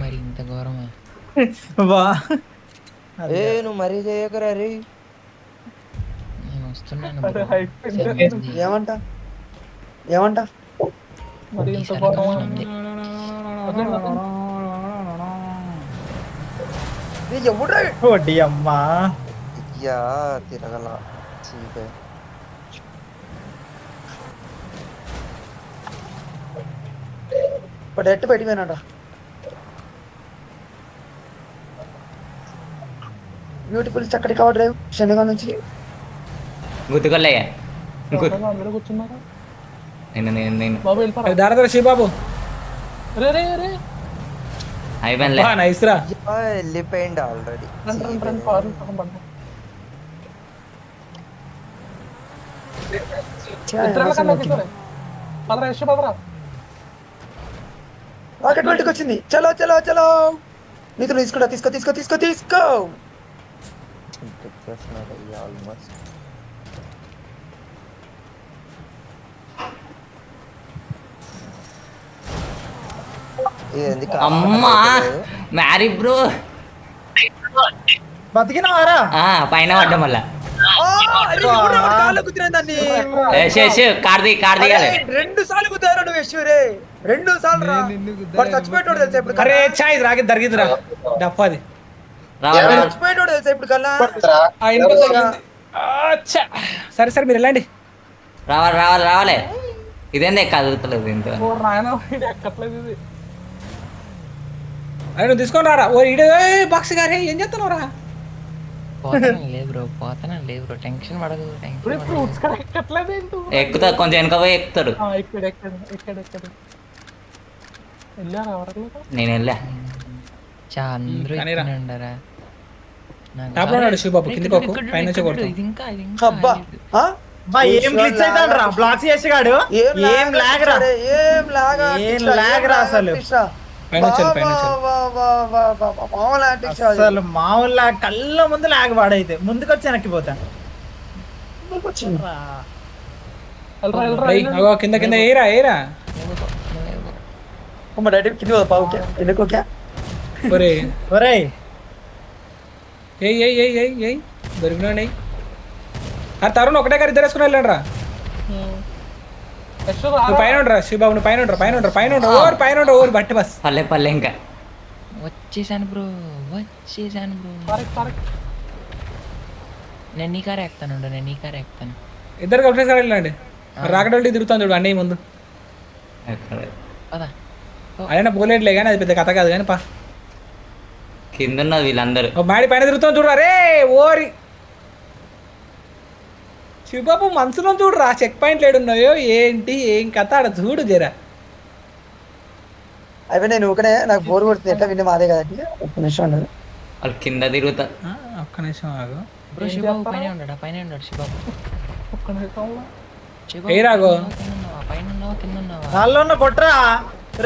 మరి ఇంత ఘోరమా? ఏ నువ్వు మరీ చేయకరా రే. నేను వస్తున్నాను అరే, bro. హైట్ సరిపోయింది. ఏమంటా? మరి ఇంత ఈసారి ఘోరం అంతే. ఎవడ్రా? వడ్డీ అమ్మా. అయ్యా తిరగల చీపే. ఇప్పుడు ఎట్టు పెట్టిపోయినాడ. బ్యూటిఫుల్ చక్కటి కవర్ డ్రైవ్ శనిగా నుంచి. గుర్తుకొల్లయ్యా. అందరూ కూర్చున్నారా? నేను బాబు వెళ్ళిపోరా. దారా శివబాబు. రే అయిపోయినలే. నైస్ రా. అయ్యా, వెళ్ళిపోయింది ఆల్రెడీ. రెండు కార్లు సగం పడ్డాయి. ఇద్దరు కన్నా ఎక్కుతారే. పదరా యశ్ పదరా. రాకెట్ బయటకు వచ్చింది. చలో నీతో తీసుకో. ఆల్మోస్ట్ అమ్మా మ్యారీ బ్రో. బతికినవారా? పైన పడ్డా మళ్ళా. కాళ్ళు గుద్దినాయి దాన్ని. కార్ దిగాలి. 2 సార్లు గుద్దారు నువ్వు యశ్ రే. 2 సార్లు రా. వాడు చచ్చిపోయాడు తెలుసా ఇప్పుడు? అరే చాయ్ రాకి దరిగిద్దిరా డప్పాది. చచ్చిపోయాడు తెలుసా ఇప్పుడు కల్లా? సరే మీరు వెళ్ళండి. రావాలి. ఇదేందే కదులుతలేదు ఇంత. ఓ నాయన ఇది ఎక్కట్లేదు ఇది. అరే నువ్వు తీసుకొని రారా. ఓ ఈడే బాక్స్ గారే ఏం చేస్తున్నావు రా? పోతాను లే బ్రో, టెన్షన్ పడదు. ఇప్పుడు ఫ్రూట్స్ కూడా ఎక్కట్లేదు ఏంటి? ఎక్కుతా కొంచెం వెనక పోయి ఎక్కుతాడు. ఇక్కడ వెళ్ళారా ఎవరలేదు? నేను వెళ్ళా. అందరూ కానీరా. ఇక్కడే ఉండరా? టాప్ లో ఉన్నాడు శివబాబు, కిందికి పోకు, పైన నుంచి కొడతాం. ఇది ఇంకా అబ్బా ఆ? ఏం గ్లిచ్ అవుతాడు రా బ్లాక్స్ చేసేగాడు. ఏం లాగ్ రా. ఏం లాగా ఏం లాగ్ రా అసలు. పైన వచ్చాను. అసలు మామూలు కళ్ళ ముందు లాగ్ వాడైతే ముందుకొచ్చి వెనక్కిపోతా. అగో కింద ఏరా. డైరెక్ట్ కింద పావుకే ఎందుకోకే. ఒరేయ్ ఏయ్ దొరికినాడు. అది తరుణ్ ఒకటే గారు ఇద్దరు వేసుకుని వెళ్ళండి రా. నువ్వు పైన ఉండరా శివబాబు, నువ్వు పైన ఉండరా. ఓరు పైన ఉండరా ఓరు బట్టి బస్. పల్లె ఇంకా వచ్చేసాను బ్రో వచ్చేసాను బ్రో. నేను నీ కార్ ఎక్కుతాను నేను నీ కార్ ఎక్కుతాను. ఇద్దరు ఒకటేసారి వెళ్ళండి. రాకెట్ వెళ్ళి తిరుగుతాను చూడు అన్నీ ముందు. పదా అయినా పోలేట్లే కానీ అది పెద్ద కథ కాదు కానీ పా. కింద ఉన్నది వీళ్ళందరూ. మాడి పైన తిరుగుతాం చూడు. అరే ఓరి శివబాబు మనసులో చూడురా చెక్ పాయింట్లు ఏడున్నాయో ఏంటి ఏం కథ ఆడ చూడు జరా. అవి నేను ఊకనే నాకు బోర్ కొడుతుంది ఎట్లా విన్న మాదే కదండి. ఒక్క నిమిషం ఉండదు. వాళ్ళు కింద తిరుగుతా. ఒక్క నిమిషం ఆగు. బ్రో శివబాబు పైన ఉన్నాడు శివబాబు. ఏ రాగో పైన ఉన్నావా కింద ఉన్నావా? వాళ్ళు ఉన్న కొట్రా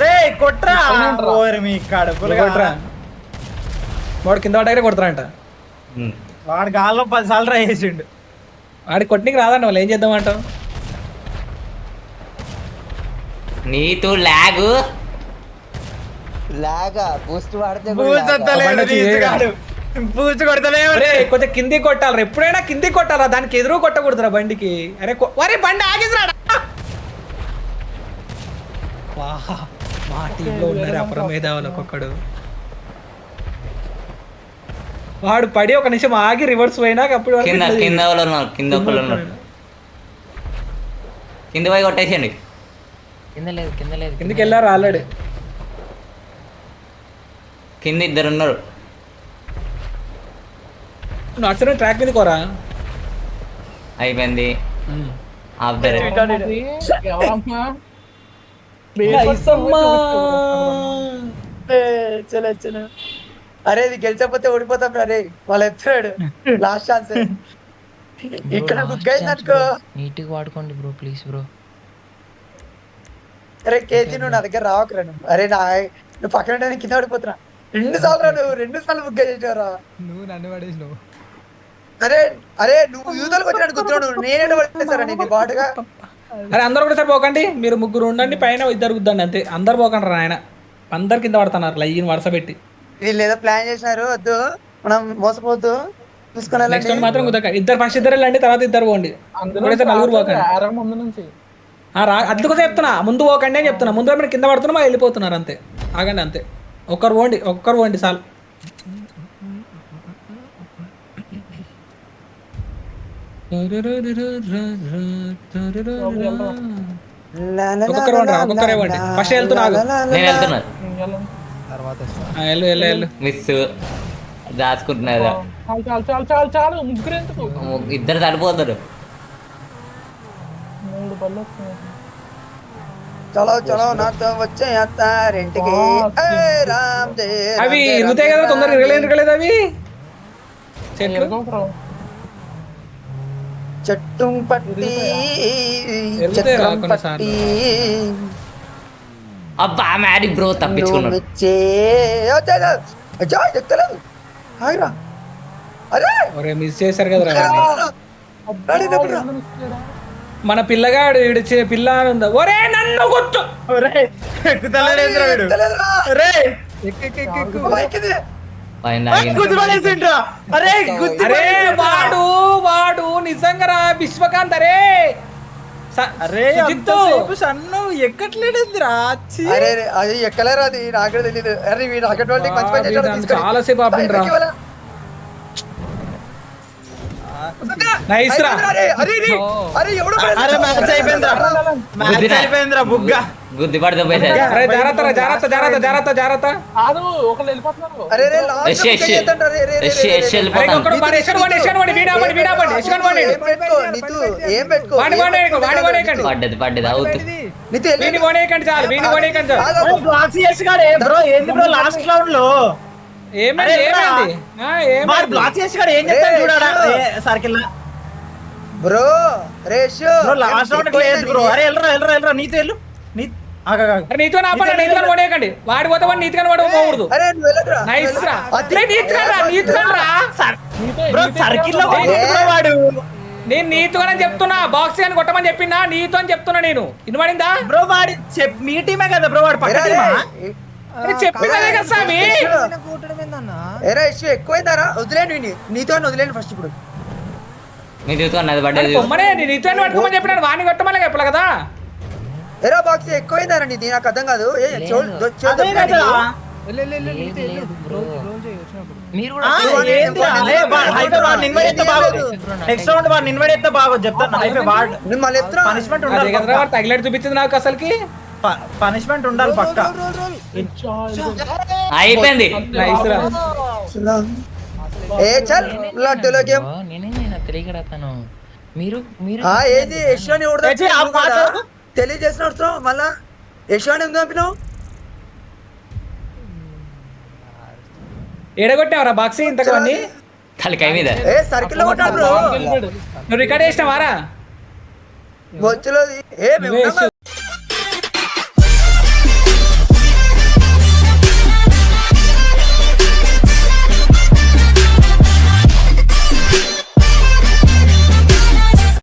రే కొట్రా. ఓరి మీ కడుపులు కొట్రా. వాడు కింద పడ్డాక కొడతారంట. వాడు గాల్లో 10 సార్లు ట్రై చేసిండు. వాడి కొట్టినకి రాదండి వాళ్ళు ఏం చేద్దామంటావు. నీతో లాగు లాగా బూస్ట్ వాడితే పూచి కొడతలే. అరే కొంచెం కిందికి కొట్టాలరా ఎప్పుడైనా కిందికి కొట్టాలా దానికి ఎదురు కొట్టకూడదురా బండికి. అరే వరే బండి ఆగిసిరాడా. మా టీంలో ఉన్నారు అపర మేధావులు ఒక్కొక్కడు. వాడు పడి ఒక నిమిషం ఆగి రివర్స్ పోయినాక అప్పుడు కింద కింద వాళ్ళు ఉన్నారు. కింద ఒకళ్ళు ఉన్నారు. కింద పోయి కొట్టేసేయండి. కింద లేదు కిందికి వెళ్ళారు ఆల్రెడీ. కింద ఇద్దరు ఉన్నారు. నువ్వు అసలు ట్రాక్ మీద కోరా అయిపోయింది. ఆఫ్టర్ ఎవరమ్మా చలో అరే ఇది గెలిచకపోతే ఓడిపోతాం. అరే వాళ్ళు ఎత్తాడు లాస్ట్ ఛాన్స్. ఇక్కడ బుక్ అయింది అనుకో. నీట్గా వాడుకోండి బ్రో ప్లీజ్ బ్రో. అరే కేజీ నువ్వు నా దగ్గర రావకురా నువ్వు. అరే నువ్వు పక్కన కింద పడిపోతున్నా. 2 సార్లు నువ్వు 2 సార్లు బుక్ చేసావురా. నువ్వు నన్ను పడేసినావు. అరే నువ్వు యూతలకు వచ్చినట్టు కూర్చోడు. నేనే పడేసారా నీకు బాటుగా. అరే అందరు ఒకటేసారి పోకండి. మీరు ముగ్గురు ఉండండి పైన ఇద్దరు కుద్దండి అంతే. అందరు పోకండి రా ఆయన. అందరు కింద పడుతున్నారు లైన్ వరుస పెట్టి. వీళ్ళు ఏదో ప్లాన్ చేసినారు. వద్దు మనం మోసపోద్దు చూసుకుని నెక్స్ట్ మాత్రం కుదక. ఇద్దరు ఫస్ట్ ఇద్దరు వెళ్ళండి తర్వాత ఇద్దరు పోండి. నలుగురు పోకండి. ముందు నుంచి అందుకోసం చెప్తున్నా ముందు పోకండి అని చెప్తున్నా. ముందు మీరు కింద పడుతున్నా వెళ్ళిపోతున్నారు అంతే. ఆగండి అంతే. ఒక్కరు పోండి చాలు. ఒక్కొక్కరే పోండి. ఫస్ట్ వెళ్తున్నా నేను వెళ్తున్నా. తర్వాత వెళ్ళు. మిస్ దాచుకుంటున్నారు. చాలు ముగ్గురు ఎందుకు ఇద్దరు సరిపోతారు. 3 బళ్ళు వస్తున్నాయి. చలో నాతో వచ్చే అత్తారింటికి. అవి ఇరుగుతాయి కదా తొందరగా ఇరగలేదు అవి చెట్లు. చెట్టు పట్టి అబ్బా మ్యారీ బ్రో తప్పించుకున్నాడు. మిస్ చేశారు కదా మన పిల్లగాడు పిల్ల ఉందా. ఒరే నన్ను గుర్తు వాడు నిజంగా రా విశ్వకాంత్. అరే సన్ను ఎక్కట్లేదురా. అరే అది ఎక్కలేరా. అది నాకే తెలియదు. అరే వీడు అక్కడ మంచి చాలా సేపు ఆపిండ్రా. నైస్ రా. గుద్ది పడితే జాగ్రత్త. పడ్డది పడ్డది అవుతుంది. లాస్ట్ రౌండ్ లో బ్రో రేషో లాస్ట్ రౌండ్ లేదు బ్రో. అరే ఎల్రా నీతో వెళ్ళు. నీతో పోనీయకండి. వాడి పోతే వాడు నీతిగా పోకూడదు. నైస్ రా. సర్కిల్ లో వాడు. నేను నీతోనే చెప్తున్నా. బాక్స్ అని కొట్టమని చెప్పిందా నీతో అని చెప్తున్నా నేను. ఇనబడిందా బ్రో? వాడి మీ టీమే కదా బ్రో. వాడు పక్క టీమా? చెప్పినదే కదా సామి. ఎక్కువైందారా? వదిలేండి నీతో వదిలేండి ఫస్ట్. ఇప్పుడు నీతో అన్నది పడ్డది. నీతో పట్టుకోమని చెప్పినాడు. వాడిని కొట్టమని చెప్పలే కదా. ఎరా బాక్స్ ఎక్కువైందారా నీది? నాకు అర్థం కాదు. మీరు కూడా నెక్స్ట్ రౌండ్ వాడిని ఇన్వైట్ అయితే బాగోదు చెప్తాను హైఫే వాడు నేను మళ్ళీ ఎత్తురా. పనిష్మెంట్ అదే ఉండాలి కదరా వాడు తగిలేట్ చూపించింది నాకు అసలుకి. పనిష్మెంట్ ఉండాలి పక్క అయిపోయింది. నైస్ రా. ఏ చల్ లడ్డులో గేమ్. నేనేం తెలియకడతాను. మీరు మీరు ఏది యశ్వాని తెలియజేసిన మళ్ళా యశ్వాని ఎందుకు పంపినావు? ఎడగొట్టావరా బాక్సీ ఇంతకు అన్ని? తలకాయ మీద ఏ సర్కిల్ లో కొట్టాడు బ్రో. నువ్వు రికార్డ్ చేసినావారా? బొచ్చులో ఏ మేము నువ్వే